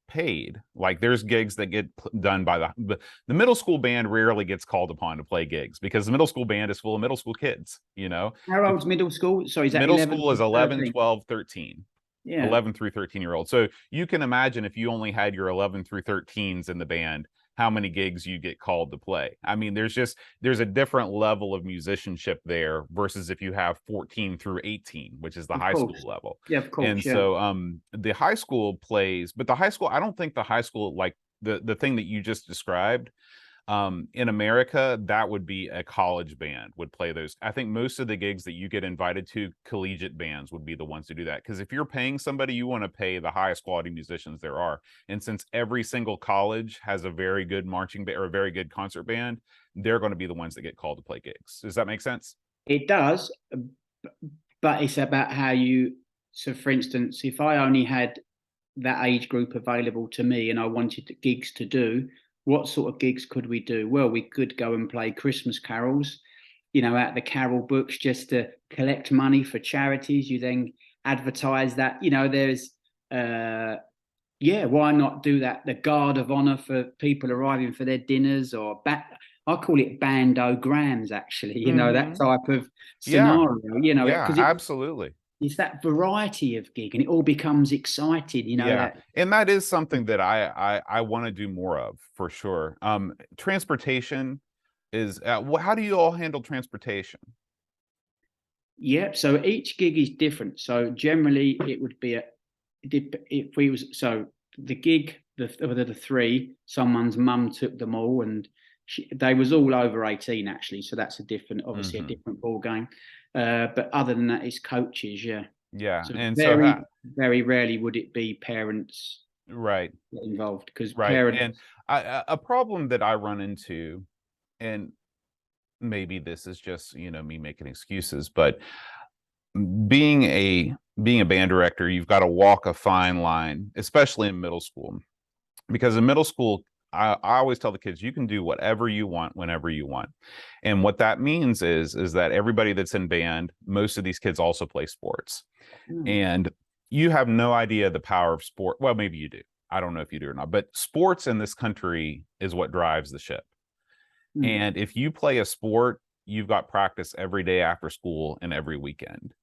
paid, like there's gigs that get done by the middle school band rarely gets called upon to play gigs because the middle school band is full of middle school kids. how If old's middle school? Sorry, is that middle 11 school is to 11, 13? 12, 13. Yeah. 11 through 13-year-olds. So you can imagine if you only had your 11 through 13s in the band, how many gigs you get called to play. I mean, there's a different level of musicianship there versus if you have 14 through 18, which is the Of high course. school level. Yeah, of And course. Yeah. so the high school plays, but the high school, I don't think the high school, like the thing that you just described, in America, that would be a college band would play those. I think most of the gigs that you get invited to, collegiate bands would be the ones to do that. Because if you're paying somebody, you want to pay the highest quality musicians there are. And since every single college has a very good marching band or a very good concert band, they're going to be the ones that get called to play gigs. Does that make sense? It does, but it's about how you. So, for instance, if I only had that age group available to me and I wanted gigs to do, what sort of gigs could we do? Well, we could go and play Christmas carols, out the carol books just to collect money for charities. You then advertise that, there's, why not do that? The guard of honor for people arriving for their dinners, or I call it bandograms, actually, that type of Yeah. scenario, Yeah, because absolutely. it's that variety of gig and it all becomes exciting, Yeah, that. and that is something that I want to do more of for sure. Transportation is how do you all handle transportation? Yeah, so each gig is different. So generally it would be if we was, so the gig, the three, someone's mum took them all, and they was all over 18 actually, so that's obviously a different ball game. But other than that, it's coaches. Yeah. Yeah, So and so very, very rarely would it be parents right, involved, because right, parents. and a problem that I run into, and maybe this is just me making excuses, but being a band director, you've got to walk a fine line, especially in middle school, because in middle school, I always tell the kids you can do whatever you want whenever you want. And what that means is that everybody that's in band, most of these kids also play sports. And you have no idea the power of sport. Well, maybe you do. I don't know if you do or not, but sports in this country is what drives the ship. And if you play a sport, you've got practice every day after school and every weekend.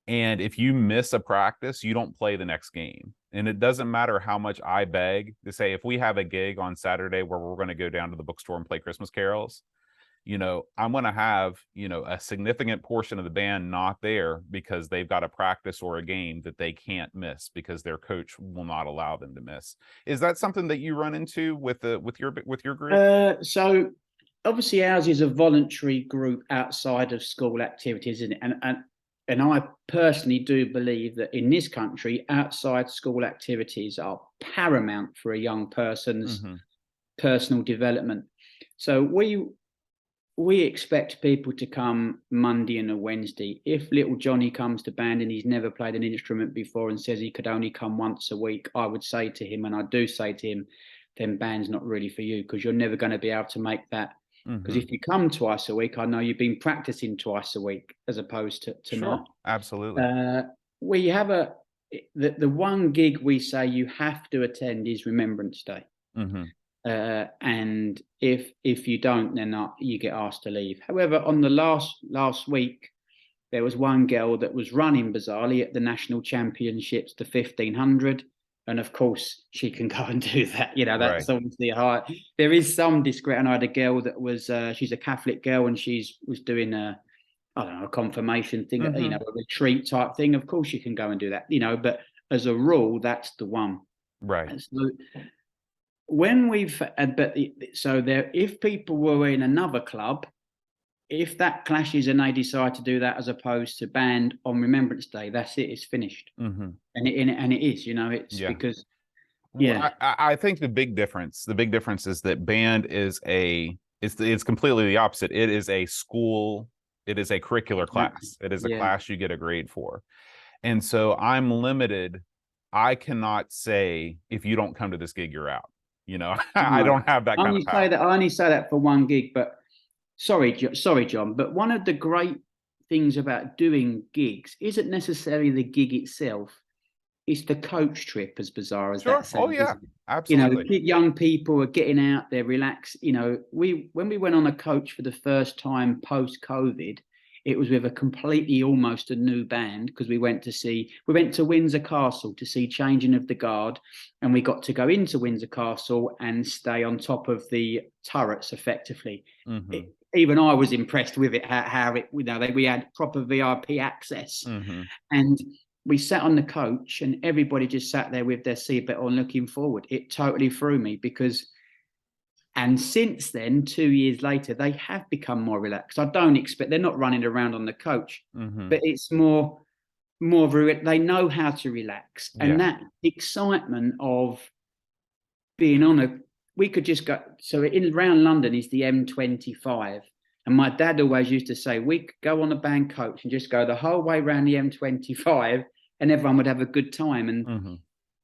And if you miss a practice, you don't play the next game. And it doesn't matter how much I beg to say, if we have a gig on Saturday where we're going to go down to the bookstore and play Christmas carols, I'm going to have, a significant portion of the band not there because they've got a practice or a game that they can't miss because their coach will not allow them to miss. Is that something that you run into with your group? So obviously ours is a voluntary group outside of school activities, and I personally do believe that in this country, outside school activities are paramount for a young person's personal development. So we expect people to come Monday and a Wednesday. If little Johnny comes to band and he's never played an instrument before and says he could only come once a week, I would say to him, and I do say to him, then band's not really for you, because you're never going to be able to make that. Because if you come twice a week, I know you've been practicing twice a week as opposed to Sure, not. absolutely. We have the one gig we say you have to attend is Remembrance Day. And if you don't, then you get asked to leave. However, on the last week, there was one girl that was running bizarrely at the national championships, the 1500, and of course she can go and do that. You know, that's obviously hard. There is some discretion. And I had a girl that was she's a Catholic girl, and was doing a confirmation thing, you know, a retreat type thing. Of course, you can go and do that, you know, but as a rule, that's the one. Right. So when if people were in another club, if that clashes and they decide to do that as opposed to band on Remembrance Day, that's it. It's finished, and it is. You know, it's because. Well, I think the big difference is that band is it's completely the opposite. It is a school. It is a curricular class. It is a class you get a grade for, and so I'm limited. I cannot say if you don't come to this gig, you're out. You know, I don't have that kind of power. I only say that for one gig, but sorry, John. But one of the great things about doing gigs isn't necessarily the gig itself. It's the coach trip, as bizarre as that sounds. Oh yeah, absolutely. You know, the young people are getting out, they're relaxed. You know, when we went on a coach for the first time post-COVID, it was with a completely almost a new band, because we went to Windsor Castle to see Changing of the Guard, and we got to go into Windsor Castle and stay on top of the turrets effectively. Even I was impressed with it, how it, you know, we had proper VIP access, and we sat on the coach and everybody just sat there with their seatbelt on looking forward. It totally threw me and since then, 2 years later, they have become more relaxed. I don't expect, they're not running around on the coach, but it's more of they know how to relax. And that excitement of being on we could just go, so around London is the M25. And my dad always used to say, we could go on a band coach and just go the whole way around the M25 and everyone would have a good time. And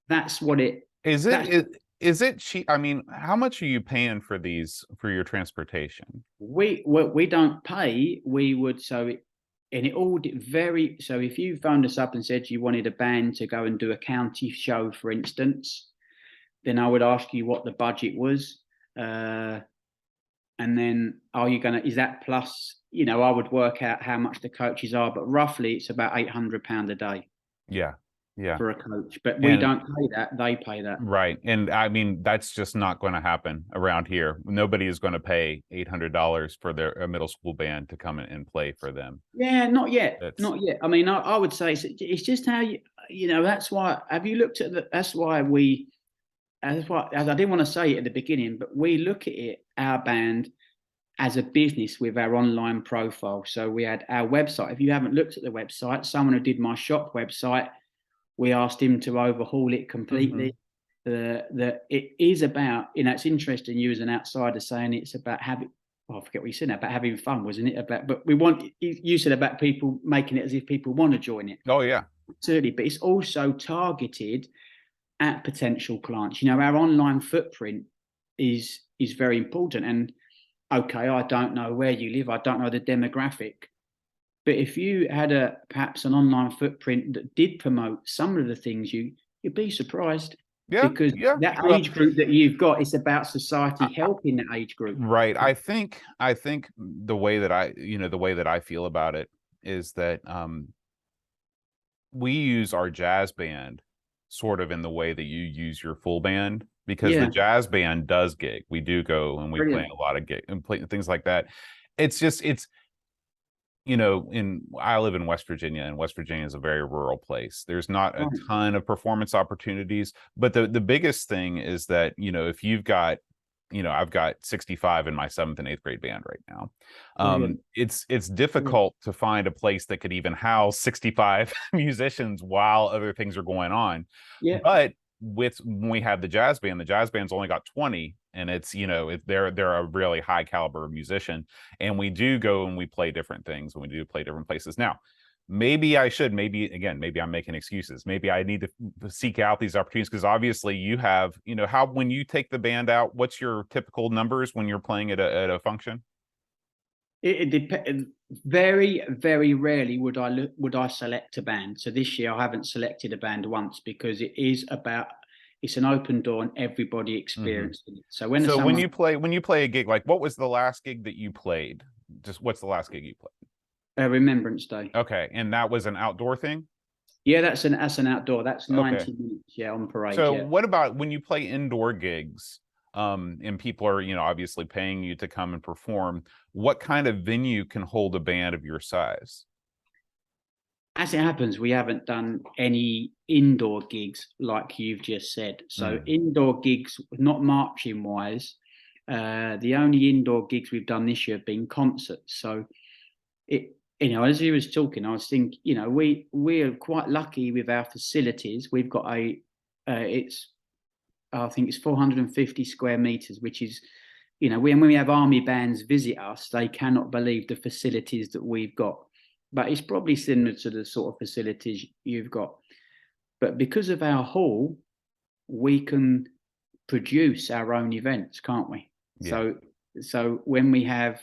that's what it is. Is it cheap? I mean, how much are you paying for your transportation? We don't pay. We would, so if you phoned us up and said you wanted a band to go and do a county show, for instance, then I would ask you what the budget was. And then is that plus, you know, I would work out how much the coaches are, but roughly it's about £800 a day. For a coach, but we don't pay that, they pay that. Right. And I mean, that's just not going to happen around here. Nobody is going to pay $800 for a middle school band to come in and play for them. Yeah, not yet. Not yet. I mean, I would say it's just how you know, that's why, have you looked at that's why I didn't want to say it at the beginning, but we look at our band as a business with our online profile. So we had our website. If you haven't looked at the website, someone who did my shop website, we asked him to overhaul it completely. It is about, you know, it's interesting, you as an outsider saying it's about having, I forget what you said, about having fun, wasn't it? But you said about people making it as if people want to join it. Oh yeah, certainly. But it's also targeted at potential clients. You know, our online footprint is very important. And okay, I don't know where you live, I don't know the demographic. But if you had perhaps an online footprint that did promote some of the things, you'd be surprised. Because that age group that you've got, it's about society helping that age group. Right. I think the way that I feel about it is that we use our jazz band sort of in the way that you use your full band, because the jazz band does gig. We do go and we play a lot of gig and play things like that. It's you know, I live in West Virginia, and West Virginia is a very rural place. There's not a ton of performance opportunities, but the biggest thing is that, you know, if you've got, you know, I've got 65 in my 7th and 8th grade band right now. It's difficult to find a place that could even house 65 musicians while other things are going on. But with when we had the jazz band's only got 20, and it's, they're a really high caliber musician, and we do go and we play different things, and we do play different places. Now, maybe I should, maybe again, maybe I'm making excuses. Maybe I need to seek out these opportunities, because obviously you have, how, when you take the band out, what's your typical numbers when you're playing at a function? It depends. Very, very rarely would I select a band. So this year I haven't selected a band once, because it's an open door and everybody experiencing it. So when you play a gig, like, what was the last gig that you played? Just what's the last gig you played? Remembrance Day. Okay, and that was an outdoor thing? Yeah, that's an outdoor. That's 90 minutes, yeah, on parade. So yeah. What about when you play indoor gigs, and people are, obviously paying you to come and perform? What kind of venue can hold a band of your size? As it happens, we haven't done any indoor gigs like you've just said. So indoor gigs, not marching wise, the only indoor gigs we've done this year have been concerts. So as you was talking, I was thinking, we're quite lucky with our facilities. We've got I think it's 450 square meters, which is, when we have army bands visit us, they cannot believe the facilities that we've got. But it's probably similar to the sort of facilities you've got. But because of our hall, we can produce our own events, can't we? Yeah. So when we have,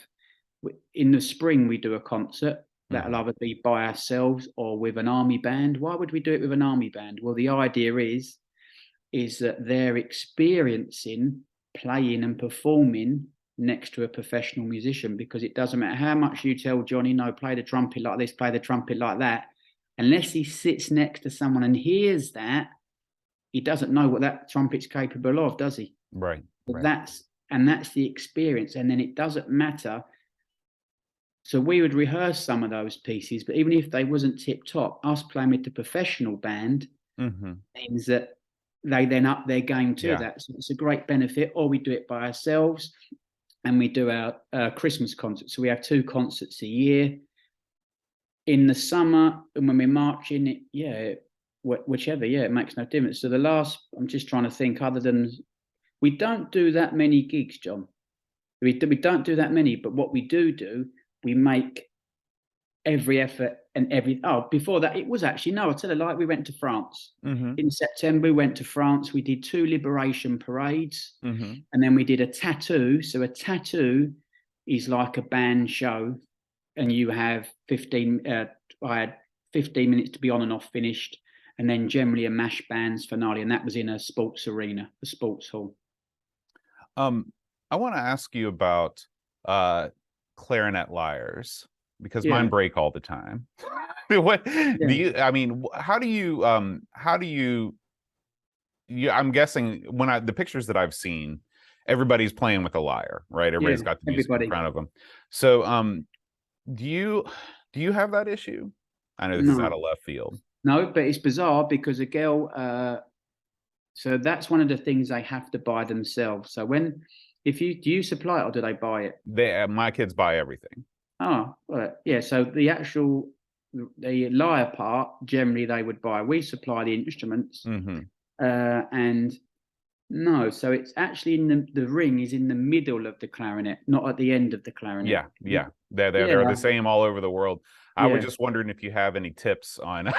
in the spring, we do a concert that'll either be by ourselves or with an army band. Why would we do it with an army band? Well, the idea is that they're experiencing playing and performing next to a professional musician, because it doesn't matter how much you tell Johnny, no, play the trumpet like this, play the trumpet like that, unless he sits next to someone and hears that, he doesn't know what that trumpet's capable of, does he? Right. That's the experience. And then it doesn't matter. So we would rehearse some of those pieces, but even if they wasn't tip top, us playing with the professional band means that they then up their game to that. So it's a great benefit. Or we do it by ourselves, and we do our Christmas concert. So we have 2 concerts a year. In the summer, and when we're marching, whichever, it makes no difference. So I'm just trying to think, other than, we don't do that many gigs, John. We don't do that many, but what we do, we make every effort and before that, it was actually, no, I'll tell a lie, we went to France. In September, we went to France. We did 2 liberation parades, and then we did a tattoo. So a tattoo is like a band show, and you have 15, I had 15 minutes to be on and off finished, and then generally a mash bands finale, and that was in a sports arena, a sports hall. I want to ask you about clarinet lyres, because mine break all the time. How do you, I'm guessing the pictures that I've seen, everybody's playing with a lyre, right? Everybody's got the music in front of them. So do you have that issue? I know this is out of left field. No, but it's bizarre, because a girl, so that's one of the things they have to buy themselves. So do you supply it, or do they buy it? My kids buy everything. Oh, well, yeah. So the lyre part, generally they would buy. We supply the instruments, and no. So it's actually the ring is in the middle of the clarinet, not at the end of the clarinet. Yeah. They're the same all over the world. I was just wondering if you have any tips on.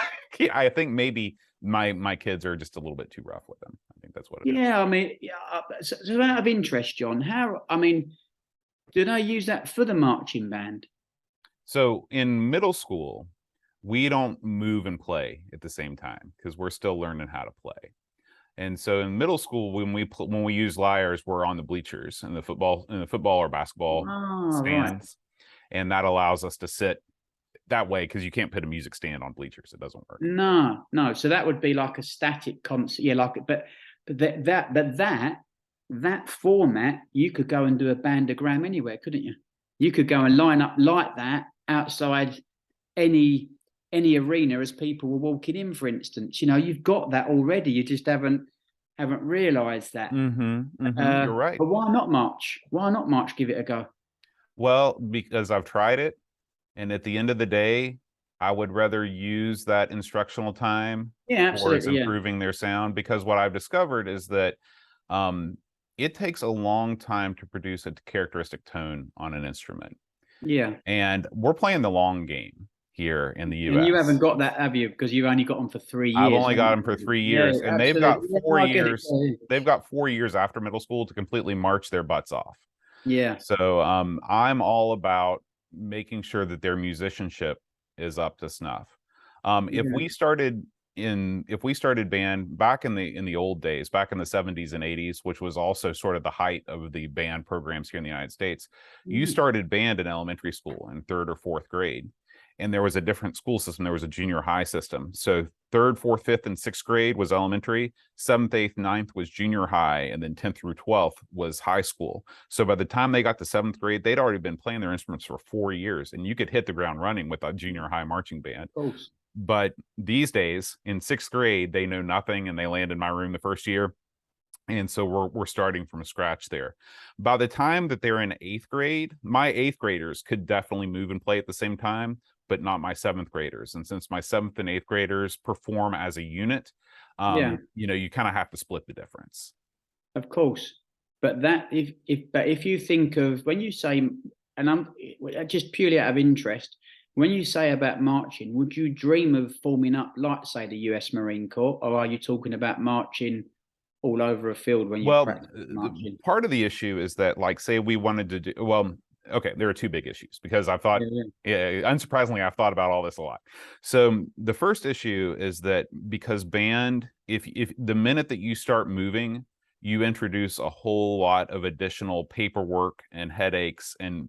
I think maybe my kids are just a little bit too rough with them. I think that's what it is. Yeah, I mean, so out of interest, John, do they use that for the marching band? So in middle school, we don't move and play at the same time, because we're still learning how to play. And so in middle school, when we use lyres, we're on the bleachers in the football or basketball stands, and that allows us to sit that way, because you can't put a music stand on bleachers; it doesn't work. No. So that would be like a static concert, that format, you could go and do a bandogram anywhere, couldn't you? You could go and line up like that outside any arena as people were walking in, for instance. You've got that already. You just haven't realized that. You're right. But why not march? Give it a go? Well, because I've tried it, and at the end of the day, I would rather use that instructional time Yeah, towards absolutely. Yeah. improving their sound, because what I've discovered is that um, it takes a long time to produce a characteristic tone on an instrument. Yeah. And we're playing the long game here in the And you haven't US. got that, have you? Because you've only got them for 3 I've years, only haven't got them for you? 3 Yeah, years, and they've got absolutely. Yeah, 4 no, I get it. years. They've got 4 years after middle school to completely march their butts off. Yeah. So I'm all about making sure that their musicianship is up to snuff. If Yeah. we started if we started band back in the old days, back in the 70s and 80s, which was also sort of the height of the band programs here in the United States, you Mm. started band in elementary school in third or fourth grade. And there was a different school system. There was a junior high system. So third, fourth, fifth, and sixth grade was elementary. Seventh, eighth, ninth was junior high, and then 10th through 12th was high school. So by the time they got to seventh grade, they'd already been playing their instruments for 4 years, and you could hit the ground running with a junior high marching band. Of course. But these days, in sixth grade, they know nothing, and they land in my room the first year. And so we're starting from scratch there. By the time that they're in eighth grade, my eighth graders could definitely move and play at the same time, but not my seventh graders. And since my seventh and eighth graders perform as a unit, Yeah. you kind of have to split the difference. Of course, but that if you think of when you say, and I'm just purely out of interest, when you say about marching, would you dream of forming up like say the U.S. Marine Corps, or are you talking about marching all over a field when you're Well, practicing marching? part of the issue is that, like, say we wanted to do, well, okay, there are two big issues because I've thought, Yeah, yeah, yeah, unsurprisingly, I've thought about all this a lot. So the first issue is that because band, if the minute that you start moving, you introduce a whole lot of additional paperwork and headaches and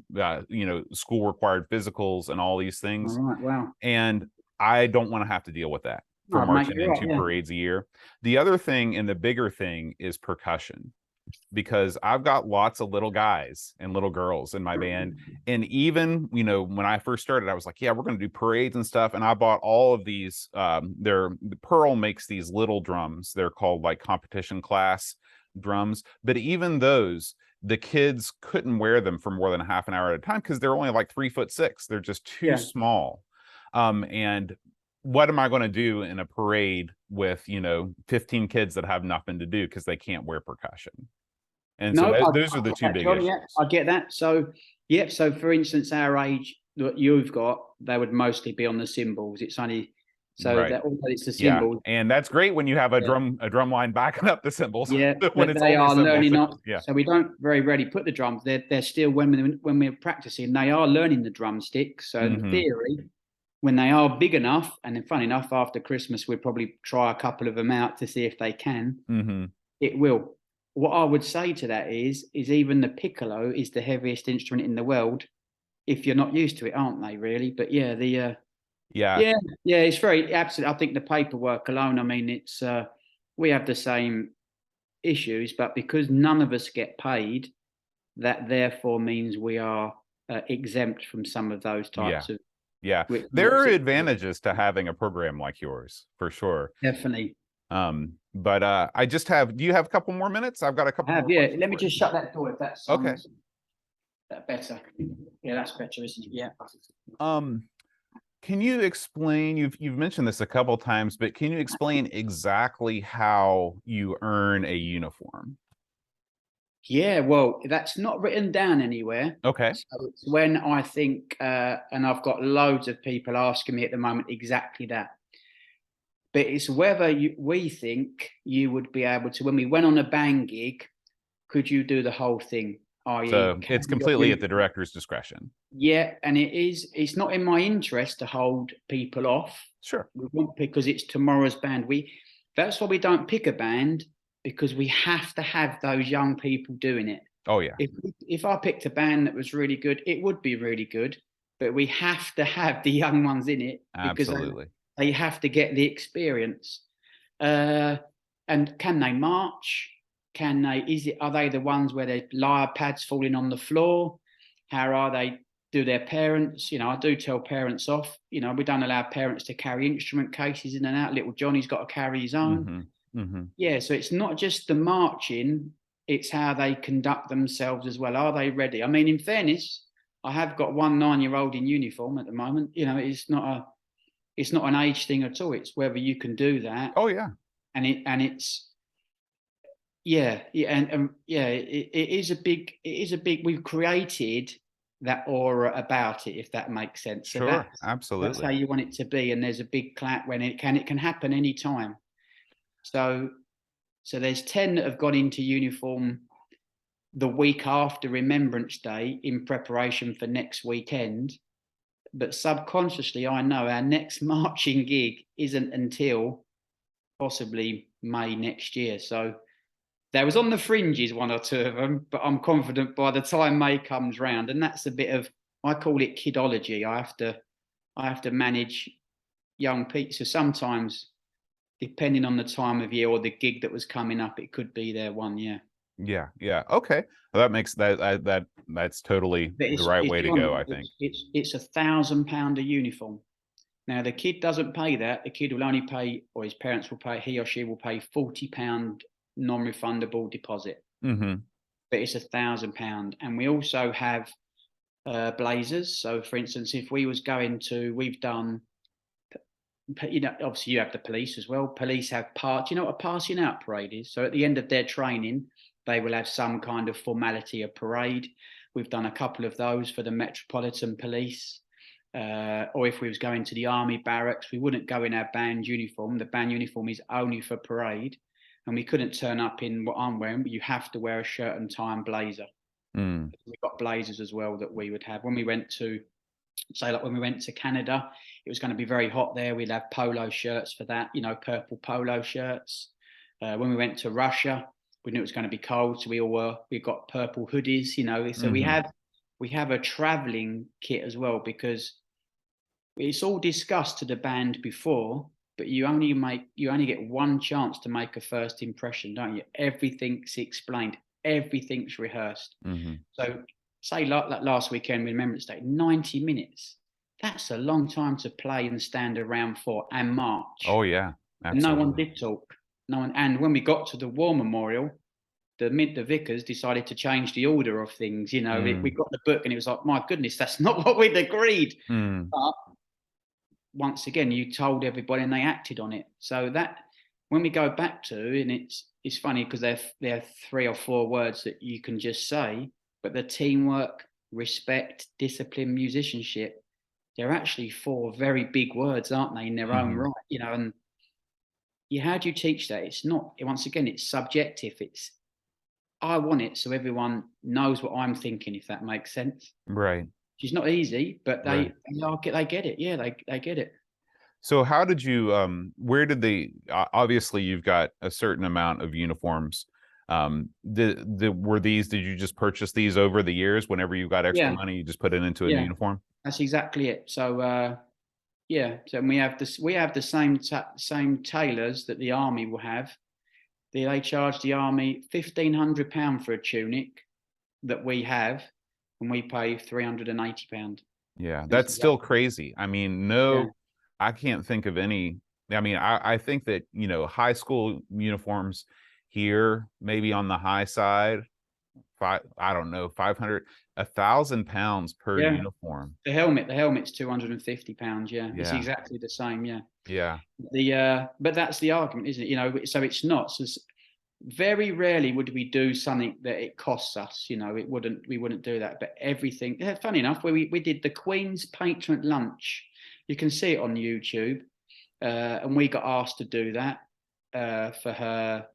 school required physicals and all these all things. right, wow, And I don't want to have to deal with that for no, mate, marching you're in right, two yeah, parades a year. The other thing and the bigger thing is percussion, because I've got lots of little guys and little girls in my band. And even, when I first started, I was like, yeah, we're going to do parades and stuff. And I bought all of these. Pearl makes these little drums. They're called like competition class drums. But even those, the kids couldn't wear them for more than a half an hour at a time because they're only like 3'6". They're just too yeah. small. And what am I going to do in a parade with 15 kids that have nothing to do because they can't wear percussion? And so No, those are I the get two that, big John. Yeah, issues. I get that. So, yeah. So, for instance, our age that you've got, they would mostly be on the cymbals. It's only so Right. that although it's the Yeah. cymbals. And that's great when you have a Yeah, drum line backing up the cymbals yeah, when but it's they only are cymbals. learning up. Yeah. So we don't very rarely put the drums. They're still when we're practicing, they are learning the drumstick. So in Hmm. theory, when they are big enough, and then funny enough, after Christmas, we'll probably try a couple of them out to see if they can. Hmm. It will. What I would say to that is even the piccolo is the heaviest instrument in the world if you're not used to it, aren't they? Really, but yeah, Yeah. yeah, yeah, it's very absolutely. I think the paperwork alone. I mean, it's we have the same issues, but because none of us get paid, that therefore means we are exempt from some of those Yeah. types of Yeah. which There are makes it advantages to having a program like yours, for sure. definitely. But do you have a couple more minutes? I've got a I couple have, more yeah. questions Let me for you. just shut that door if that Okay. sounds that better. Yeah, that's better, isn't it? Yeah. Um, Can you explain, you've mentioned this a couple times, but can you explain exactly how you earn a uniform? Yeah, well, that's not written down anywhere. Okay. So it's when I think, and I've got loads of people asking me at the moment exactly that. But it's whether we think you would be able to, when we went on a band gig, could you do the whole thing? I.e., So can it's your completely at the director's discretion. yeah, and it's not in my interest to hold people off. Sure. We want because it's tomorrow's band. That's why we don't pick a band because we have to have those young people doing it. Oh yeah. If I picked a band that was really good, it would be really good, but we have to have the young ones in it because Absolutely. they have to get the experience. And can they march? Can they? Are they the ones where there's lyre pads falling on the floor? How are they? Do their parents? I do tell parents off. We don't allow parents to carry instrument cases in and out. Little Johnny's got to carry his own. Hmm. Hmm. Yeah, so it's not just the marching; it's how they conduct themselves as well. Are they ready? I mean, in fairness, I have got one 9-year-old in uniform at the moment. It's not a it's not an age thing at all. It's whether you can do that. Oh yeah. And it's yeah, and it is a big. We've created that aura about it, if that makes sense. So Sure. that's how Absolutely. you want it to be. And there's a big clap when it can happen anytime. So there's 10 that have gone into uniform the week after Remembrance Day in preparation for next weekend. But subconsciously, I know our next marching gig isn't until possibly May next year. So there was on the fringes, one or two of them, but I'm confident by the time May comes round, and that's a bit of, I call it kidology. I have to manage young people. So sometimes, depending on the time of year or the gig that was coming up, it could be their one year. Yeah. Yeah. Okay. Well, that makes that's totally But the right it's way to go, John, I think. it's £1,000 a uniform. Now the kid doesn't pay that. The kid will only pay, or his parents will pay. He or she will pay £40 non-refundable deposit. Hmm. But it's £1,000, and we also have blazers. So, for instance, if we was going to, we've done, obviously you have the police as well. Police have you know what a passing out parade is? So at the end of their training, they will have some kind of formality, a parade. We've done a couple of those for the Metropolitan Police. Or if we was going to the army barracks, we wouldn't go in our band uniform. The band uniform is only for parade. And we couldn't turn up in what I'm wearing, but you have to wear a shirt and tie and blazer. Mm. We've got blazers as well that we would have. When we went to, say, like when we went to Canada, it was going to be very hot there. We'd have polo shirts for that, purple polo shirts. When we went to Russia, we knew it was going to be cold, so we got purple hoodies, So Hmm. we have a traveling kit as well, because it's all discussed to the band before, but you only get one chance to make a first impression, don't you? Everything's explained, everything's rehearsed. Hmm. So say like last weekend, Remembrance Day, 90 minutes. That's a long time to play and stand around for and march. Oh yeah. And no one Absolutely. did talk. No one. And when we got to the War Memorial, the vicars decided to change the order of things. We Mm. got the book and it was like, my goodness, that's not what we'd agreed. Mm. But once again, you told everybody and they acted on it. So that, when we go back to, and it's funny because there are 3 or 4 words that you can just say, but the teamwork, respect, discipline, musicianship, they're actually 4 very big words, aren't they, in their own Hmm. right? And how do you teach that? It's not, once again, it's subjective. I want it so everyone knows what I'm thinking, if that makes sense. Right. It's not easy, but Right. they get it. Yeah, they get it. So how did you where did they obviously you've got a certain amount of uniforms. Did you just purchase these over the years whenever you got extra Yeah, money, you just put it into a new yeah, uniform? that's exactly it. So yeah, so we have the same tailors that the army will have. They charge the army £1,500 for a tunic that we have, and we pay £380. Yeah, And it's that's still exactly, crazy. I mean, yeah, no, I can't think of any. I mean, I think that, high school uniforms here, maybe on the high side, I don't know, 500, £1,000 per yeah. uniform. The helmet's £250. Yeah, it's Yeah. exactly the same. Yeah. Yeah. But that's the argument, isn't it? So it's not. So very rarely would we do something that it costs us. We wouldn't do that. But everything. Yeah, funny enough, we did the Queen's Patron Lunch. You can see it on YouTube, and we got asked to do that for her.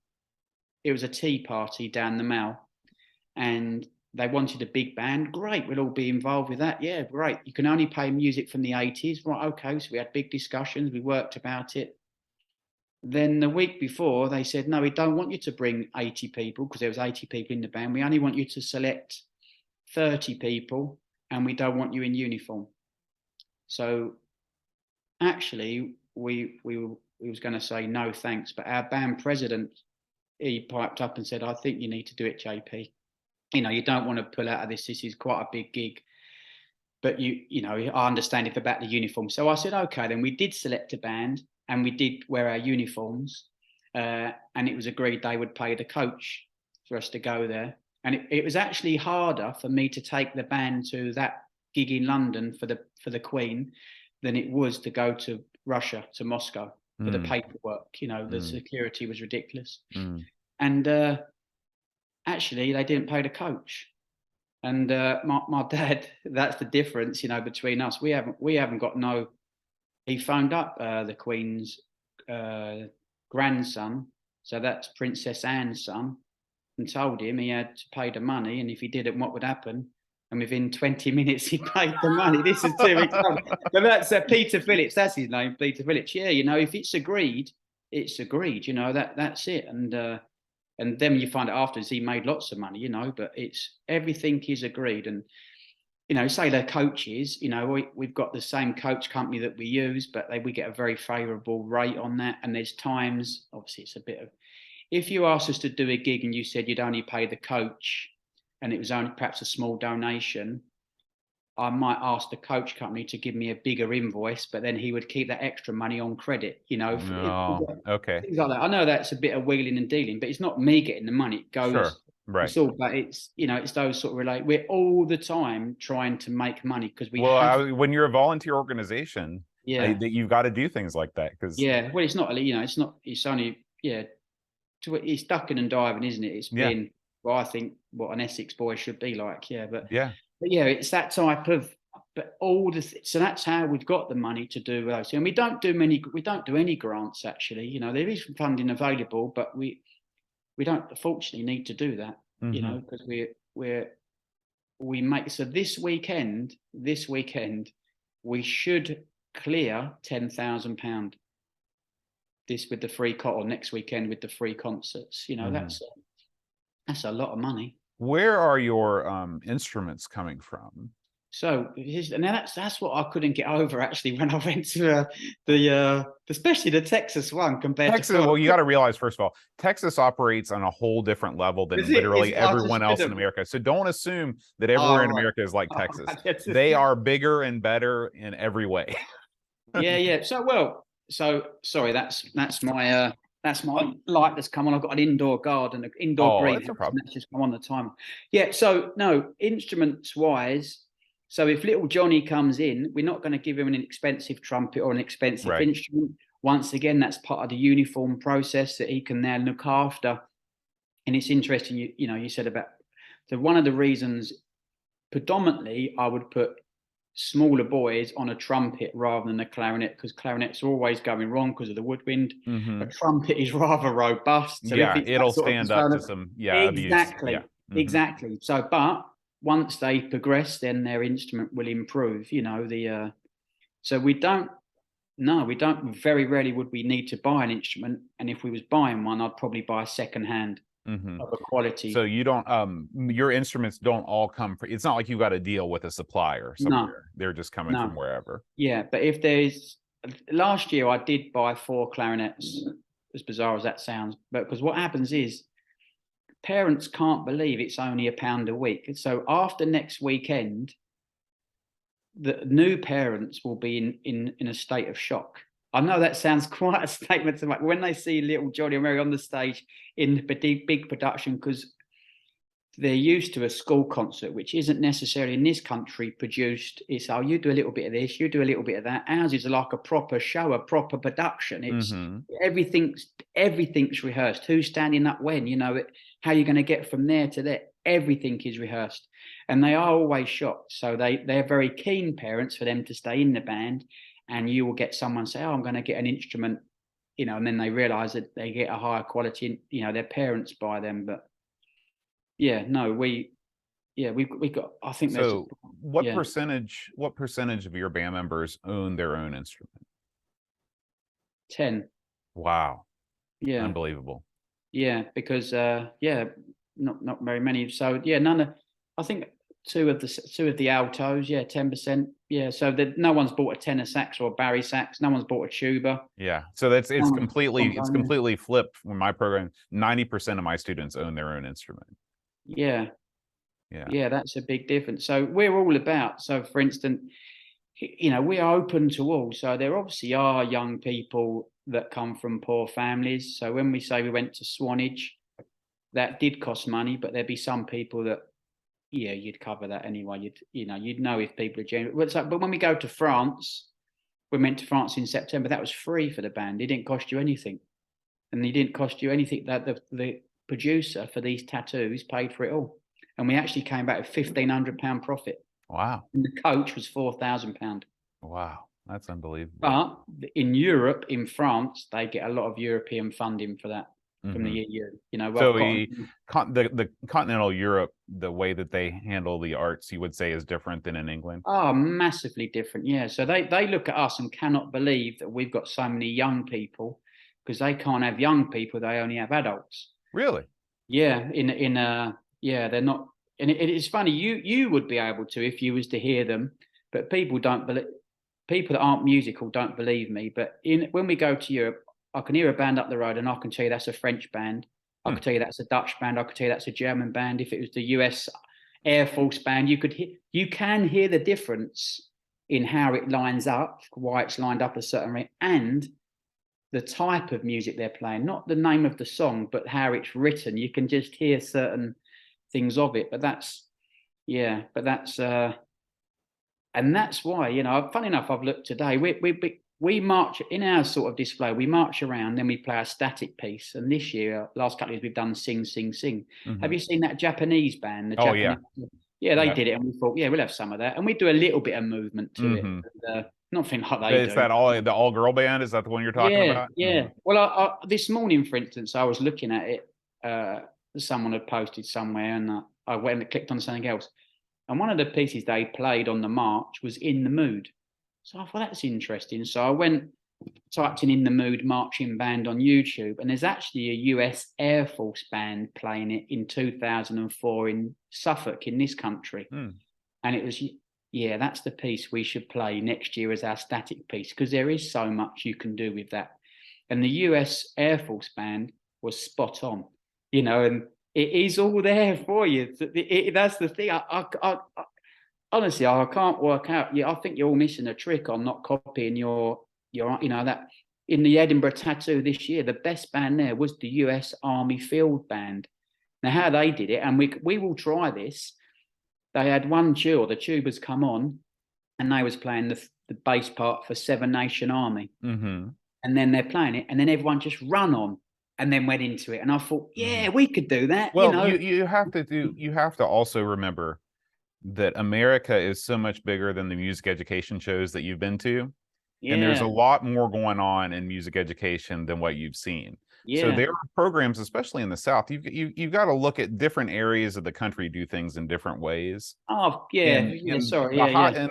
It was a tea party down the Mall, and they wanted a big band. Great, we'll all be involved with that. Yeah, great. You can only play music from the 80s. Right, okay. So we had big discussions. We worked about it. Then the week before, they said, no, we don't want you to bring 80 people, because there was 80 people in the band. We only want you to select 30 people, and we don't want you in uniform. So actually, we was going to say no thanks, but our band president, he piped up and said, I think you need to do it, JP. You don't want to pull out of this. This is quite a big gig. But I understand it about the uniform. So I said, okay, then we did select a band and we did wear our uniforms. And it was agreed they would pay the coach for us to go there. And it was actually harder for me to take the band to that gig in London for the Queen than it was to go to Russia, to Moscow for the Mm, paperwork. You know, the mm, security was ridiculous. mm. And actually, they didn't pay the coach. And my dad, that's the difference, you know, between us. We haven't got no. He phoned up the Queen's uh, grandson, so that's Princess Anne's son, and told him he had to pay the money, and if he didn't, what would happen? And within 20 minutes, he paid the money. This is 2 weeks old. But that's Peter Phillips. That's his name, Peter Phillips. Yeah, you know, if it's agreed, it's agreed. You know, that's it. And then you find out afterwards he made lots of money. You know, but it's everything is agreed. And you know, say they're coaches. You know, we've got the same coach company that we use, but we get a very favourable rate on that. And there's times, obviously, it's a bit of, if you asked us to do a gig and you said you'd only pay the coach and it was only perhaps a small donation, I might ask the coach company to give me a bigger invoice, but then he would keep that extra money on credit, you know, No. Okay. things like that. I know that's a bit of wheeling and dealing, but it's not me getting the money. It Sure. goes, Right. it's all, but it's, you know, it's those sort of relate. We're all the time trying to make money because we Well, have, when you're a volunteer organization, yeah, that you've got to do things like that because yeah. Well, it's not, you know, it's not, it's only, yeah, it's ducking and diving, isn't it? It's yeah, been, well, I think what an Essex boy should be like, yeah. yeah. But yeah, it's that type of. But so that's how we've got the money to do those. And we don't do any grants actually. You know, there is funding available, but we don't fortunately need to do that. You Hmm. know, because we make, so this weekend we should clear £10,000. This with the free or next weekend with the free concerts. You know, Hmm. that's a lot of money. Where are your instruments coming from? So now that's what I couldn't get over actually when I went to especially the Texas one compared to Texas, Florida. well, you got to realize, first of all, Texas operates on a whole different level Is than it? literally I just everyone else in couldn't. America. So don't assume that everywhere Oh, in America is like right. Texas. That's just- They are bigger and better in every way. yeah, yeah. So sorry, that's my light that's come on. I've got an indoor garden, an indoor Oh, that's greenhouse, no and problem. that's just come on the timer. Yeah. So no, instruments wise. So if little Johnny comes in, we're not going to give him an expensive trumpet or an expensive Right. instrument. Once again, that's part of the uniform process that he can now look after. And it's interesting, you know, you said about, so one of the reasons predominantly I would put smaller boys on a trumpet rather than a clarinet, because clarinets are always going wrong because of the woodwind. A Hmm. trumpet is rather robust. So if Yeah, it's that it'll sort of stand up to persona, some, abuse. Yeah. exactly, Hmm. exactly. So, but once they progress, then their instrument will improve. You know, so we don't. No, we don't. Very rarely would we need to buy an instrument, and if we was buying one, I'd probably buy a second hand Hmm. of a quality. So you don't your instruments don't all come from, it's not like you got to deal with a supplier No, somewhere. They're just coming from no. wherever. Yeah, but if there's, last year I did buy 4 clarinets, as bizarre as that sounds, but because what happens is parents can't believe it's only £1 a week. So after next weekend, the new parents will be in a state of shock. I know that sounds quite a statement to make when they see little Johnny and Mary on the stage in the big production, because they're used to a school concert, which isn't necessarily in this country produced. It's, oh, you do a little bit of this, you do a little bit of that. Ours is like a proper show, a proper production. It's Hmm. everything's rehearsed. Who's standing up when? You know, how you're going to get from there to there. Everything is rehearsed, and they are always shocked. So they're very keen parents for them to stay in the band, and you will get someone say, "Oh, I'm going to get an instrument," you know, and then they realise that they get a higher quality. You know, their parents buy them, but yeah, no, we got. I think there's, So yeah, what percentage of your band members own their own instrument? 10. Wow. Yeah, Unbelievable. yeah, because yeah, not very many. So yeah, none of. I think two of the altos. Yeah, 10%. Yeah, so that no one's bought a tenor sax or a barry sax. No one's bought a tuba. Yeah. So that's No it's one's completely it's trombone. completely flipped from my program. 90% of my students own their own instrument. Yeah, Yeah. yeah, that's a big difference. So we're all about. So for instance, you know, we are open to all. So there obviously are young people that come from poor families. So when we say we went to Swanage, that did cost money, but there'd be some people that, yeah, you'd cover that anyway. You'd know if people are genuine. But when we go to France, we went to France in September. That was free for the band. It didn't cost you anything, and it didn't cost you anything. That the producer for these tattoos paid for it all, and we actually came back with £1,500 profit. Wow. And the coach was £4,000. Wow. That's unbelievable. But in Europe, in France, they get a lot of European funding for that from the EU. You know, so the continental Europe, the way that they handle the arts, you would say, is different than in England. Oh, massively different. Yeah. So they look at us and cannot believe that we've got so many young people, because they can't have young people. They only have adults. Really? Yeah. Yeah, they're not. And it's funny. You would be able to if you was to hear them, but people don't believe. People that aren't musical don't believe me. But when we go to Europe, I can hear a band up the road and I can tell you that's a French band. I could tell you that's a Dutch band. I could tell you that's a German band. If it was the US Air Force band, you can hear the difference in how it lines up, why it's lined up a certain way, and the type of music they're playing, not the name of the song, but how it's written. You can just hear certain things of it. But that's and that's why, you know, funny enough, I've looked today. We march in our sort of display. We march around, then we play a static piece. And this year, last couple of years, we've done sing, sing, sing. Have you seen that Japanese band? Yeah. Yeah, they did it, and we thought, yeah, we'll have some of that, and we do a little bit of movement to it. And, nothing like they do. Is that the all girl band? Is that the one you're talking about? Yeah. Well, I this morning, for instance, I was looking at it. Someone had posted somewhere, and I went and clicked on something else. And one of the pieces they played on the march was In the Mood. So I thought, that's interesting. So I typed in the Mood marching band on YouTube, and there's actually a US Air Force band playing it in 2004 in Suffolk, in this country. And it was, yeah, that's the piece we should play next year as our static piece, because there is so much you can do with that. And the US Air Force band was spot on, you know, and it is all there for you. That's the thing. Honestly, I can't work out. Yeah, I think you're all missing a trick on not copying your, you know, that in the Edinburgh Tattoo this year, the best band there was the US Army Field Band. Now, how they did it, and we will try this. They had one tube, the tubers come on, and they was playing the bass part for Seven Nation Army. And then they're playing it, and then everyone just run on and then went into it. And I thought, yeah, we could do that. Well, you know? you have to also remember that America is so much bigger than the music education shows that you've been to. Yeah. And there's a lot more going on in music education than what you've seen. Yeah. So there are programs, especially in the South, you've got to look at different areas of the country do things in different ways. Oh, yeah. And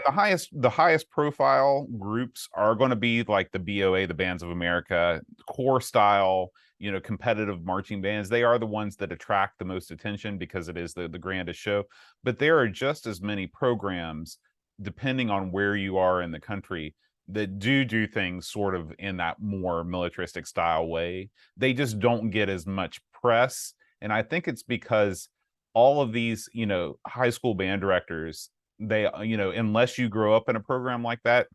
the highest profile groups are going to be like the BOA, the Bands of America, core style, you know, competitive marching bands. They are the ones that attract the most attention because it is the grandest show. But there are just as many programs, depending on where you are in the country, that do things sort of in that more militaristic style way. They just don't get as much press. And I think it's because all of these, you know, high school band directors, they, you know, unless you grow up in a program like that,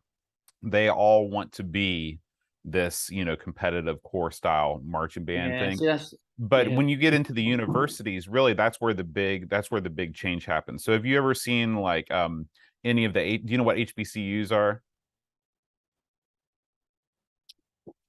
they all want to be this, you know, competitive core style marching band thing. But when you get into the universities, really that's where the big change happens. So have you ever seen like any of do you know what HBCUs are?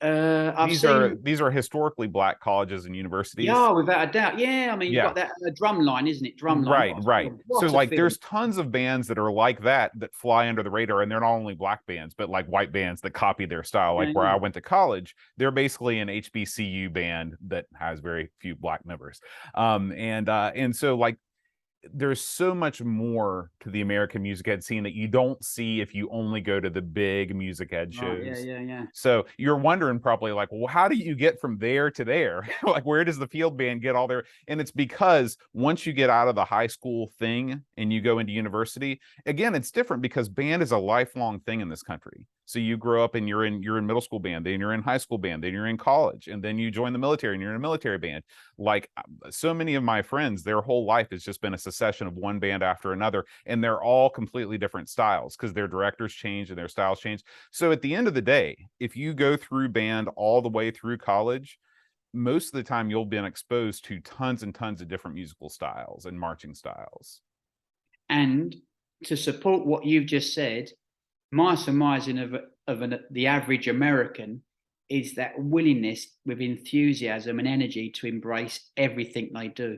These are historically black colleges and universities. Yeah, without a doubt. Yeah, I mean, you've got that drum line, isn't it? Drum line. Right. So like there's tons of bands that are like that fly under the radar, and they're not only black bands, but like white bands that copy their style. Like where I went to college, they're basically an HBCU band that has very few black members. And so like there's so much more to the American music ed scene that you don't see if you only go to the big music ed shows. Yeah. So you're wondering probably like, well, how do you get from there to there? Like, where does the field band get all their? And it's because once you get out of the high school thing and you go into university, again, it's different because band is a lifelong thing in this country. So you grow up and you're in middle school band, then you're in high school band, then you're in college, and then you join the military and you're in a military band. Like so many of my friends, their whole life has just been a succession of one band after another, and they're all completely different styles because their directors change and their styles change. So at the end of the day, if you go through band all the way through college, most of the time you'll be exposed to tons and tons of different musical styles and marching styles. And to support what you've just said, my surmising of the average American is that willingness with enthusiasm and energy to embrace everything they do.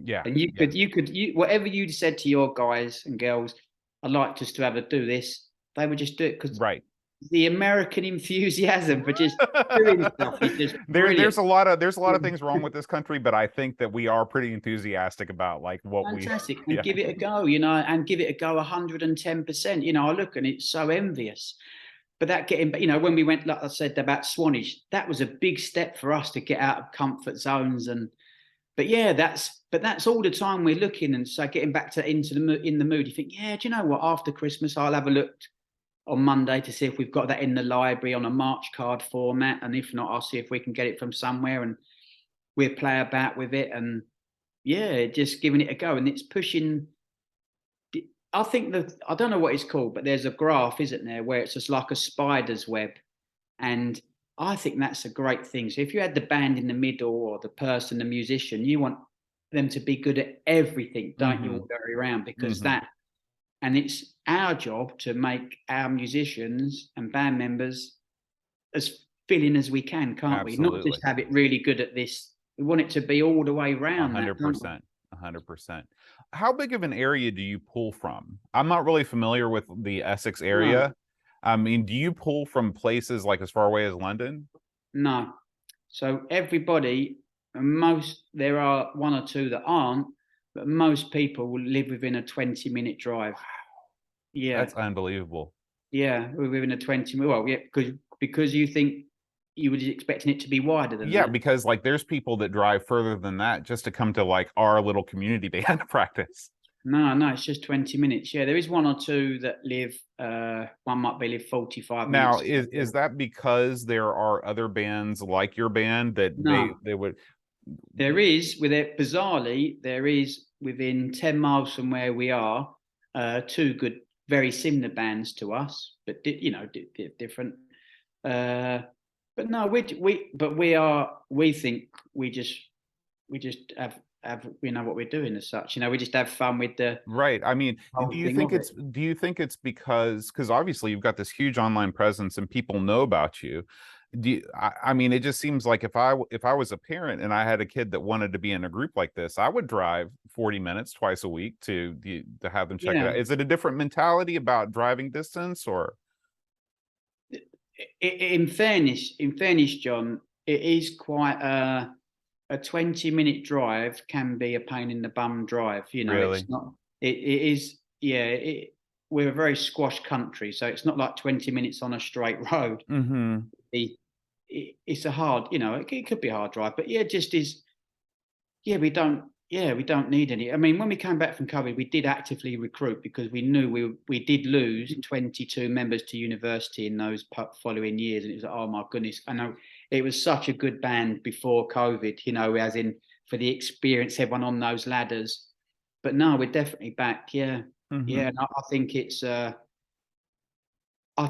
Yeah, And yeah, whatever you said to your guys and girls, I'd like us to have a do this, they would just do it because right. the American enthusiasm for just doing stuff is just There's brilliant. a lot of things wrong with this country, but I think that we are pretty enthusiastic about like what we Fantastic. And yeah. give it a go, and give it a go 110%. I look and it's so envious. But that getting, when we went, like I said about Swanage, that was a big step for us to get out of comfort zones. But yeah, that's all the time we're looking. And so getting back to in the mood, you think, yeah, do you know what? After Christmas, I'll have a look on Monday to see if we've got that in the library on a March card format. And if not, I'll see if we can get it from somewhere and we'll play about with it. And yeah, just giving it a go. And it's pushing. I think I don't know what it's called, but there's a graph, isn't there, where it's just like a spider's web. And I think that's a great thing. So if you had the band in the middle or the person, the musician, you want them to be good at everything, don't you, all the way around? Because and it's our job to make our musicians and band members as filling as we can, can't we? Not Absolutely. just have it really good at this. We want it to be all the way around that, don't we? 100%. 100%. How big of an area do you pull from? I'm not really familiar with the Essex No, area. I mean, do you pull from places like as far away as London? no. So everybody, there are one or two that aren't, but most people will live within a 20-minute drive. Yeah, That's unbelievable. yeah, we're within a 20-minute. Well, yeah, because you think you were expecting it to be wider than Yeah, that. because like there's people that drive further than that just to come to like our little community band practice. No, it's just 20 minutes. Yeah, there is one or two that live. One might be live 45 Now, minutes. is that because there are other bands like your band that No, they would bizarrely, there is within 10 miles from where we are, two good, very similar bands to us, but different. But no, we think we just have what we're doing as such. We just have fun with the right. I mean, whole thing of it. do you think it's because obviously you've got this huge online presence and people know about you. I mean, it just seems like if I was a parent and I had a kid that wanted to be in a group like this, I would drive 40 minutes twice a week to have them check it Yeah. out. Is it a different mentality about driving distance or In fairness, John, it is quite a 20-minute drive can be a pain in the bum drive. really? It's not. It is. Yeah. We're a very squash country, so it's not like 20 minutes on a straight road. Mm-hmm. It's a hard. It could be a hard drive, but yeah, it just is. Yeah, we don't. Yeah, we don't need any. I mean, when we came back from COVID, we did actively recruit because we knew we did lose 22 members to university in those following years, and it was like, oh my goodness, I know it was such a good band before COVID. As in for the experience, everyone on those ladders. But no, we're definitely back. Yeah, Mm-hmm. yeah. And I think it's. I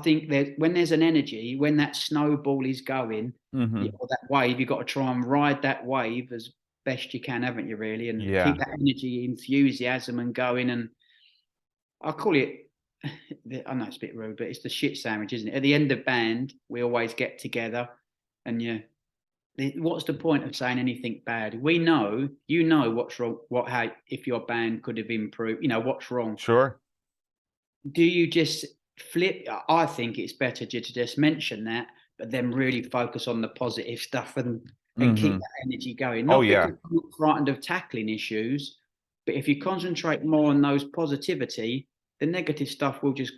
think that when there's an energy, when that snowball is going, Mm-hmm. or that wave, you've got to try and ride that wave as best you can, haven't you, really? And keep Yeah. that energy, enthusiasm and going. And I call it, I know it's a bit rude, but it's the shit sandwich, isn't it? At the end of band, we always get together and what's the point of saying anything bad? We know, what's wrong, if your band could have improved, what's wrong. Sure. Do you just flip? I think it's better to just mention that, but then really focus on the positive stuff and keep Mm-hmm. that energy going. Oh Not yeah. because I'm not frightened of tackling issues, but if you concentrate more on those positivity, the negative stuff will just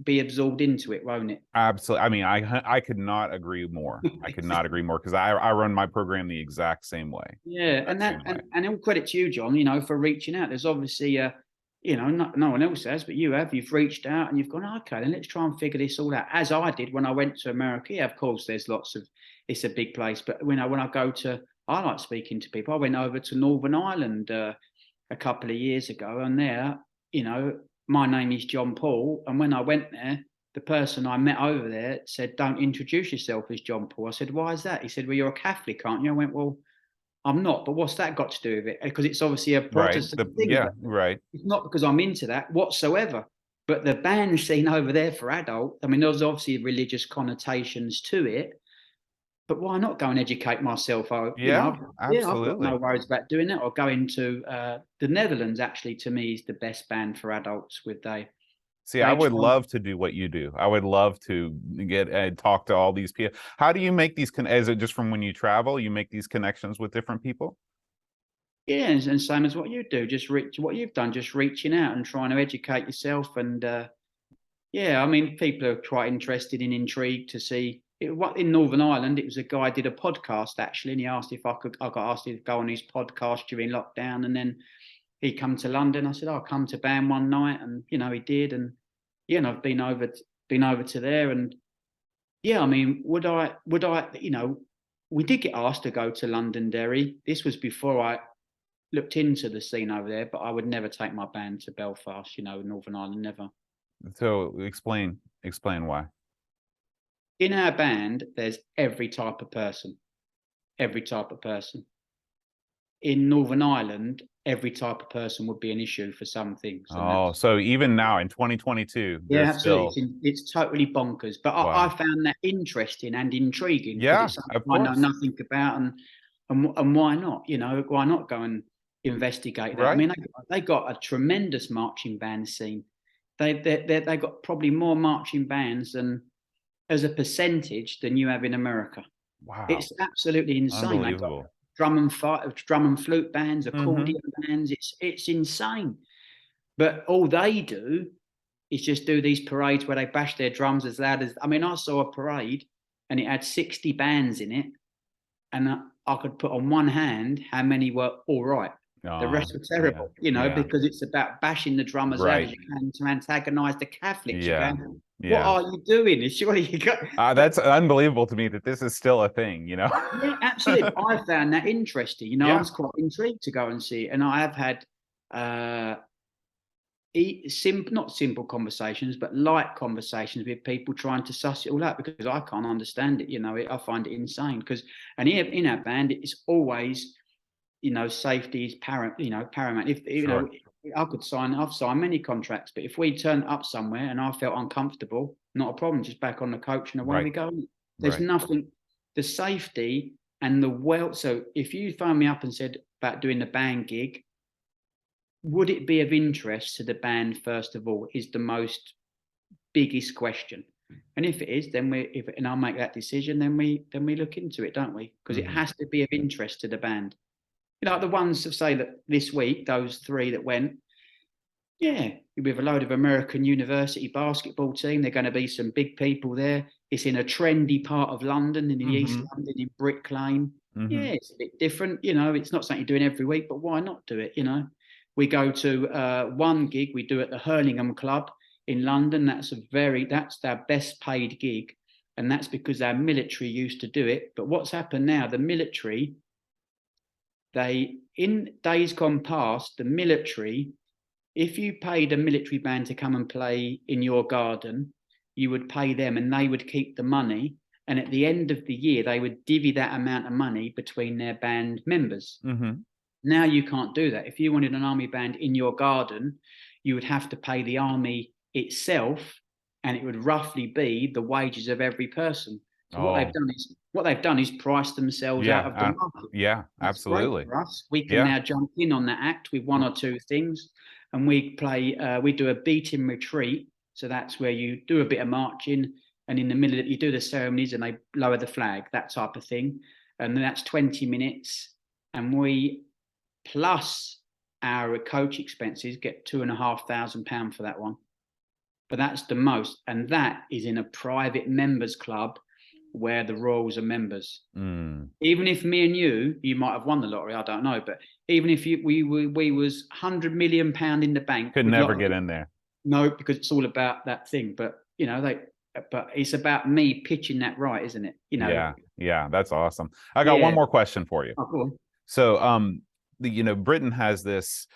be absorbed into it, won't it? Absolutely. I mean, I could not agree more. I could not agree more because I run my program the exact same way. Yeah, and Exact that same way. and all credit to you, John. For reaching out. There's obviously no one else has, but you have. You've reached out and you've gone, okay, then let's try and figure this all out. As I did when I went to America. Yeah, of course, there's lots of. It's a big place, but when I go to, I like speaking to people. I went over to Northern Ireland a couple of years ago, and there, my name is John Paul, and when I went there, the person I met over there said, "Don't introduce yourself as John Paul." I said, "Why is that?" He said, "Well, you're a Catholic, aren't you?" I went, "Well, I'm not, but what's that got to do with it?" Because it's obviously a Right. Protestant thing, Yeah, but right. it's not because I'm into that whatsoever. But the band scene over there for adult, I mean, there's obviously religious connotations to it, but why not go and educate myself? Yeah, I've got no absolutely. worries about doing that. Or going to the Netherlands, actually, to me, is the best band for adults. See, I They would try. love to do what you do. I would love to get and talk to all these people. How do you make these is it just from when you travel, you make these connections with different people? Yeah, and same as what you do, just reach what you've done, just reaching out and trying to educate yourself. And yeah, I mean, people are quite interested and intrigued to see it. What in Northern Ireland, it was a guy did a podcast actually, and he asked if I could. I got asked to go on his podcast during lockdown, and then he come to London. I said, "I'll come to band one night," and he did, and yeah, and I've been over to there, and yeah, I mean, would I? We did get asked to go to Londonderry. This was before I looked into the scene over there, but I would never take my band to Belfast, Northern Ireland, never. So explain why. In our band, there's every type of person, every type of person. In Northern Ireland, every type of person would be an issue for some things, and Oh, that's so even now in 2022, yeah, there's absolutely. still It's totally bonkers, but I wow. found that interesting and intriguing because Yeah, it's something of I know course. nothing about, and why not? Why not go and investigate that? I Right? mean, they got a tremendous marching band scene. They got probably more marching bands than as a percentage than you have in America. Wow. It's absolutely insane. They got Unbelievable. drum and flute bands, Hmm. accordion bands. It's insane. But all they do is just do these parades where they bash their drums as loud as. I mean, I saw a parade and it had 60 bands in it, and I could put on one hand how many were all right. The rest were Yeah. terrible, Yeah. because it's about bashing the drum as loud as Right. you can to antagonize the Catholics. You're Yeah. going, what Yeah. are you doing? Surely you got, but That's unbelievable to me that this is still a thing, you know? yeah, absolutely. I found that interesting. I Yeah. was quite intrigued to go and see it, and I have had uh, not simple conversations, but light conversations with people trying to suss it all out because I can't understand it. I find it insane and here in our band, it's always, safety is paramount. If Sure. I've signed many contracts, but if we turn up somewhere and I felt uncomfortable, not a problem, just back on the coach and away Right. we go. There's Right. nothing, the safety and so if you phoned me up and said about doing the band gig, would it be of interest to the band first of all is the most biggest question. And if it is, then and I'll make that decision, then we look into it, don't we? Because it Hmm. has to be of interest to the band. The ones that say that this week, those three that went, yeah, with a load of American university basketball team. There are going to be some big people there. It's in a trendy part of London, in the East Hmm. London, in Brick Lane. Yeah, Hmm. it's a bit different. It's not something you're doing every week, but why not do it? We go to one gig we do at the Hurlingham Club in London. That's our best paid gig, and that's because our military used to do it. But what's happened now? The military, in days gone past, the military, if you paid a military band to come and play in your garden, you would pay them and they would keep the money. And at the end of the year, they would divvy that amount of money between their band members. Hmm. Now you can't do that. If you wanted an army band in your garden, you would have to pay the army itself, and it would roughly be the wages of every person. So Oh, what they've done is price themselves out yeah. of the market. Yeah, That's great absolutely. for us. We can Yeah. now jump in on that act with one or two things, and we play. We do a beating retreat, so that's where you do a bit of marching, and in the middle you do the ceremonies, and they lower the flag, that type of thing, and then that's 20 minutes, and we plus our coach expenses get £2,500 for that one. But that's the most, and that is in a private members club where the Royals are members. Mm. Even if me and you might have won the lottery, I don't know. But even if we was £100 million in the bank Could with never lottery, get in there. no, because it's all about that thing. But but it's about me pitching that right, isn't it? Yeah. Yeah, that's awesome. I got one Yeah. more question for you. Oh, go on. So, Britain has this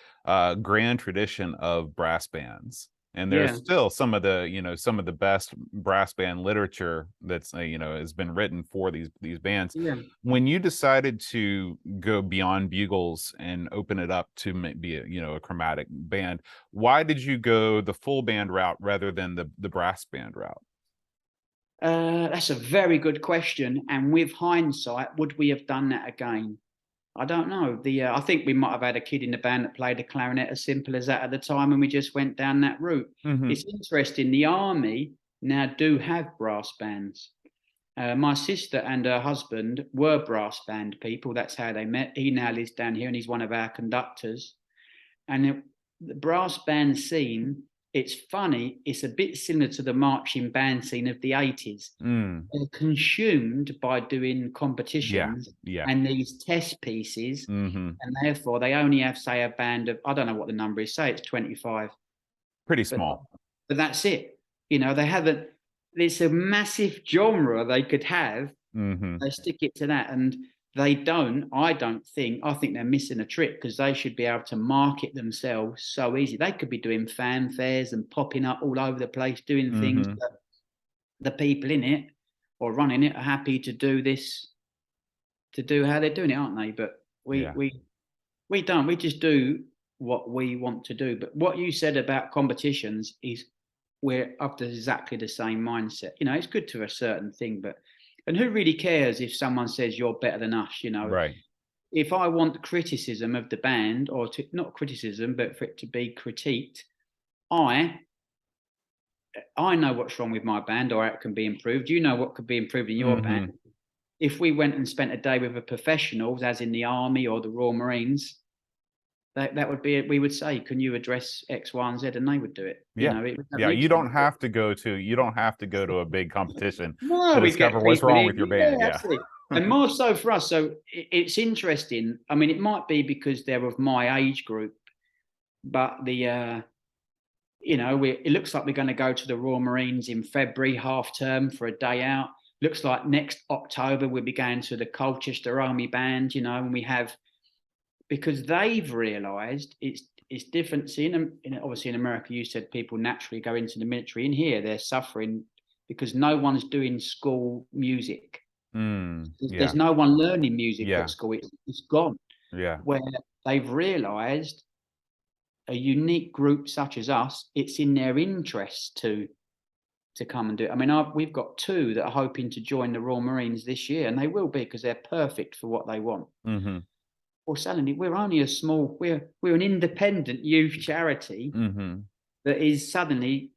grand tradition of brass bands. and there's Yeah, still some of the, some of the best brass band literature that's, has been written for these bands. yeah. When you decided to go beyond bugles and open it up to be a, a chromatic band, why did you go the full band route rather than the brass band route? That's a very good question. And with hindsight, would we have done that again? I don't know. I think we might have had a kid in the band that played the clarinet, as simple as that at the time, and we just went down that route. Hmm. It's interesting. The army now do have brass bands. My sister and her husband were brass band people. That's how they met. He now lives down here, and he's one of our conductors. And the brass band scene, it's funny. It's a bit similar to the marching band scene of the 80s. Mm. They're consumed by doing Yeah, competitions yeah. and these test pieces, Hmm. and therefore they only have, say, a band of, I don't know what the number is, say it's 25, Pretty but small. that's it. They haven't. It's a massive genre they could have. Hmm. They stick it to that, and they don't. I don't think. I think they're missing a trick, because they should be able to market themselves so easy. They could be doing fanfares and popping up all over the place, doing things Hmm. that the people in it or running it are happy to do this, to do how they're doing it, aren't they? But we Yeah. we we don't. We just do what we want to do. But what you said about competitions is, we're of exactly the same mindset. It's good to a certain thing, but and who really cares if someone says you're better than us? Right. If I want criticism of the band, or to not criticism, but for it to be critiqued, I I know what's wrong with my band or how it can be improved. You know what could be improved in your band. Hmm. If we went and spent a day with a professional, as in the army or the Royal Marines, that would be it. We would say, "Can you address X, Y, and Z?" And they would do it. Yeah. We don't Yeah, need you to don't go. have to go to a big competition No, to we get discover what's people wrong in. with your band, Yeah, yeah. absolutely. And more so for us. So it's interesting. I mean, it might be because they're of my age group, but it looks like we're going to go to the Royal Marines in February, half term, for a day out. Looks like next October we'll be going to the Colchester Army Band, and we have, because they've realised it's different. See, obviously in America, you said people naturally go into the military. In here, they're suffering because no one's doing school music. Mm, There's yeah, no one learning music at yeah, school. It's gone. yeah. Where they've realised, a unique group such as us, it's in their interest to come and do it. I mean, we've got two that are hoping to join the Royal Marines this year, and they will be, because they're perfect for what they want. Mhm, Well, suddenly we're only a small, we're an independent youth charity mhm. that is suddenly,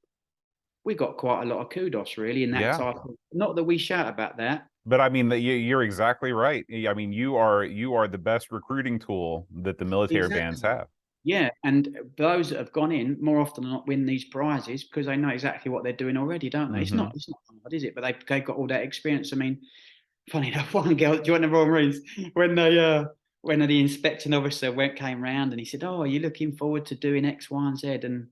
we got quite a lot of kudos really in that Yeah, type of, not that we shout about that. but I mean, you're exactly right. I mean, you are the best recruiting tool that the military bands Exactly. have. Yeah, and those that have gone in more often than not win these prizes, because they know exactly what they're doing already, don't they? Mhm. It's not hard, is it? But they've got all that experience. I mean, funny enough, one girl joined the Royal Marines when the inspecting officer came round, and he said, "Oh, are you looking forward to doing X, Y, and Z?" And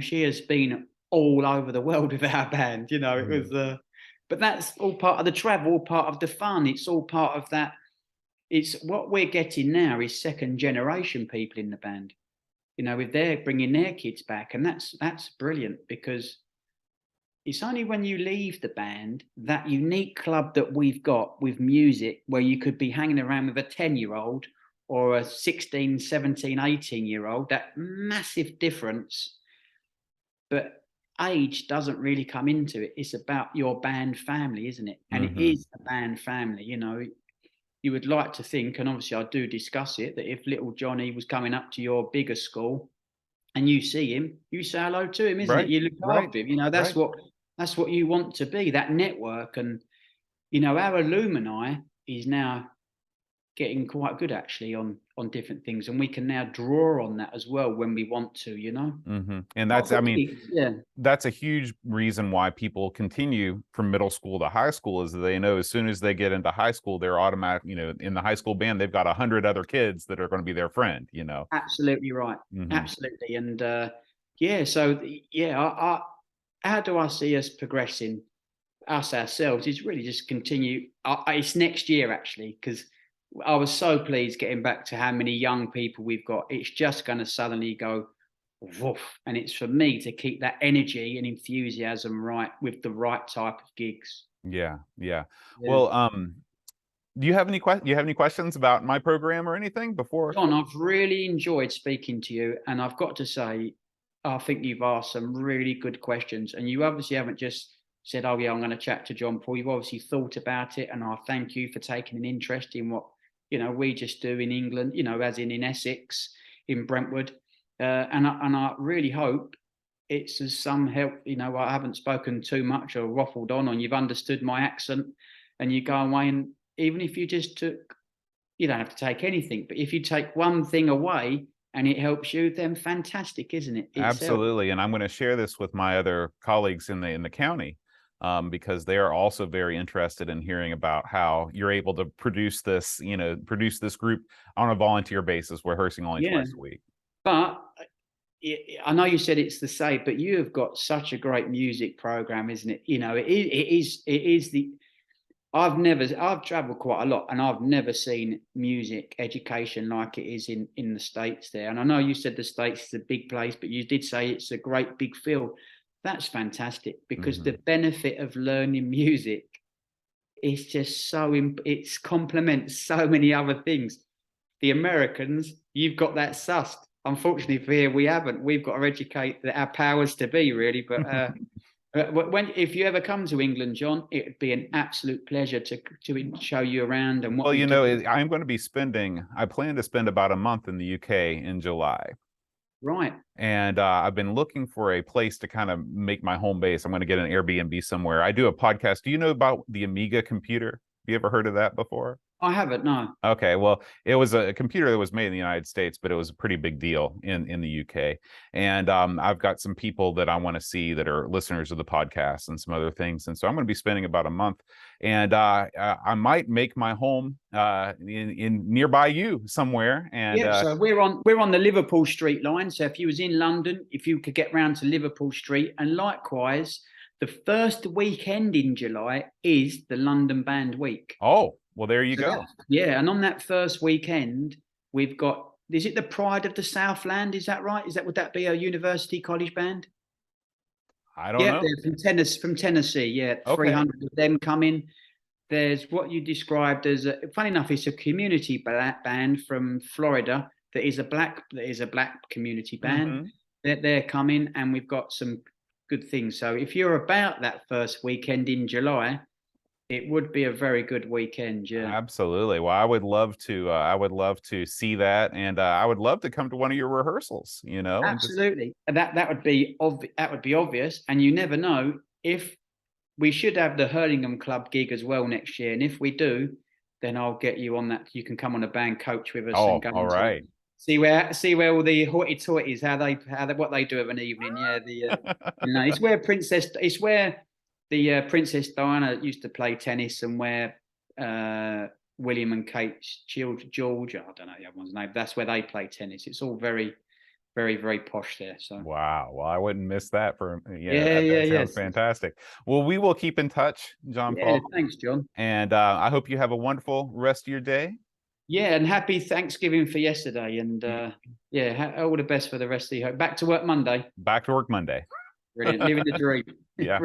she has been all over the world with our band. It Mm. was, but that's all part of the travel, all part of the fun. It's all part of that. It's what we're getting now is second generation people in the band. If they're bringing their kids back, and that's brilliant, because it's only when you leave the band, that unique club that we've got with music, where you could be hanging around with a 10-year-old or a 16, 17, 18-year-old, that massive difference. But age doesn't really come into it. It's about your band family, isn't it? And it Mhm. is a band family. You would like to think, and obviously I do discuss it, that if little Johnny was coming up to your bigger school and you see him, you say hello to him, isn't it? Right, You look right, after him. right. That's what you want to be, that network. And our alumni is now getting quite good actually on different things, and we can now draw on that as well when we want to. Mhm. And Not that's, for I mean, keeps, yeah. that's a huge reason why people continue from middle school to high school, is that they know as soon as they get into high school, they're automatic, in the high school band, they've got 100 other kids that are going to be their friend. Absolutely right. Mhm. Absolutely. And yeah, so yeah, how do I see us progressing, us ourselves? Is really just continue. It's next year actually, because I was so pleased getting back to how many young people we've got. It's just going to suddenly go, woof, and it's for me to keep that energy and enthusiasm right with the right type of gigs. Yeah, yeah. Yeah. Well, do you have any questions about my program or anything before? John, I've really enjoyed speaking to you, and I've got to say, I think you've asked some really good questions, and you obviously haven't just said, "Oh yeah, I'm going to chat to John Paul." You've obviously thought about it, and I thank you for taking an interest in what we just do in England, as in Essex, in Brentwood, and I really hope it's as some help. I haven't spoken too much or waffled on, and you've understood my accent, and you go away, and even if you just took, you don't have to take anything, but if you take one thing away and it helps you, then fantastic, isn't it? Itself. Absolutely, and I'm going to share this with my other colleagues in the county, because they are also very interested in hearing about how you're able to produce this group on a volunteer basis, rehearsing only Yeah. twice a week. But I know you said it's the same, but you have got such a great music program, isn't it? It is the I've traveled quite a lot, and I've never seen music education like it is in the States there. And I know you said the States is a big place, but you did say it's a great big field. That's fantastic, because the Mhm. benefit of learning music is just it's complements so many other things. The Americans, you've got that sussed. Unfortunately for here, we haven't. We've got to educate our powers to be, really. But if you ever come to England, John, it would be an absolute pleasure to show you around and what Well, we do. I'm going to be I plan to spend about a month in the UK in July. Right. And I've been looking for a place to kind of make my home base. I'm going to get an Airbnb somewhere. I do a podcast. Do you know about the Amiga computer? Have you ever heard of that before? I haven't, no. Okay, well, it was a computer that was made in the United States, but it was a pretty big deal in the UK. And I've got some people that I want to see that are listeners of the podcast and some other things. And so I'm going to be spending about a month, and I might make my home in nearby you somewhere. And Yeah, so we're on the Liverpool Street line. So if you was in London, if you could get round to Liverpool Street, and likewise, the first weekend in July is the London Band Week. oh, well, there you So go. yeah, and on that first weekend, we've got, is it the Pride of the Southland? Is that right? Would that be a university college band? I don't Yeah, know. they're from Tennessee. Yeah, Okay. 300 of them coming. There's what you described as funny enough, it's a community band from Florida that is a black community band. Hmm. They're coming, and we've got some good things. So if you're about that first weekend in July, it would be a very good weekend. Yeah. Absolutely. Well, I would love to. I would love to see that, and I would love to come to one of your rehearsals. And just Absolutely. That would be obvious, and you never know if we should have the Hurlingham Club gig as well next year. And if we do, then I'll get you on that. You can come on a band coach with us and oh, go all and right. see where all the hoity-toities, what they do of an evening. Yeah, it's where the Princess Diana used to play tennis, and where William and Kate's Georgia, I don't know the other one's name. That's where they play tennis. It's all very, very, very posh there. So Wow. Well, I wouldn't miss that for yeah, yeah, yeah, that sounds yes, fantastic. Well, we will keep in touch, John yeah. Paul, Thanks, John. and I hope you have a wonderful rest of your day. Yeah, and happy Thanksgiving for yesterday. And yeah, all the best for the rest of the year. Back to work Monday. Back to work Monday. Brilliant. Living the dream. Yeah.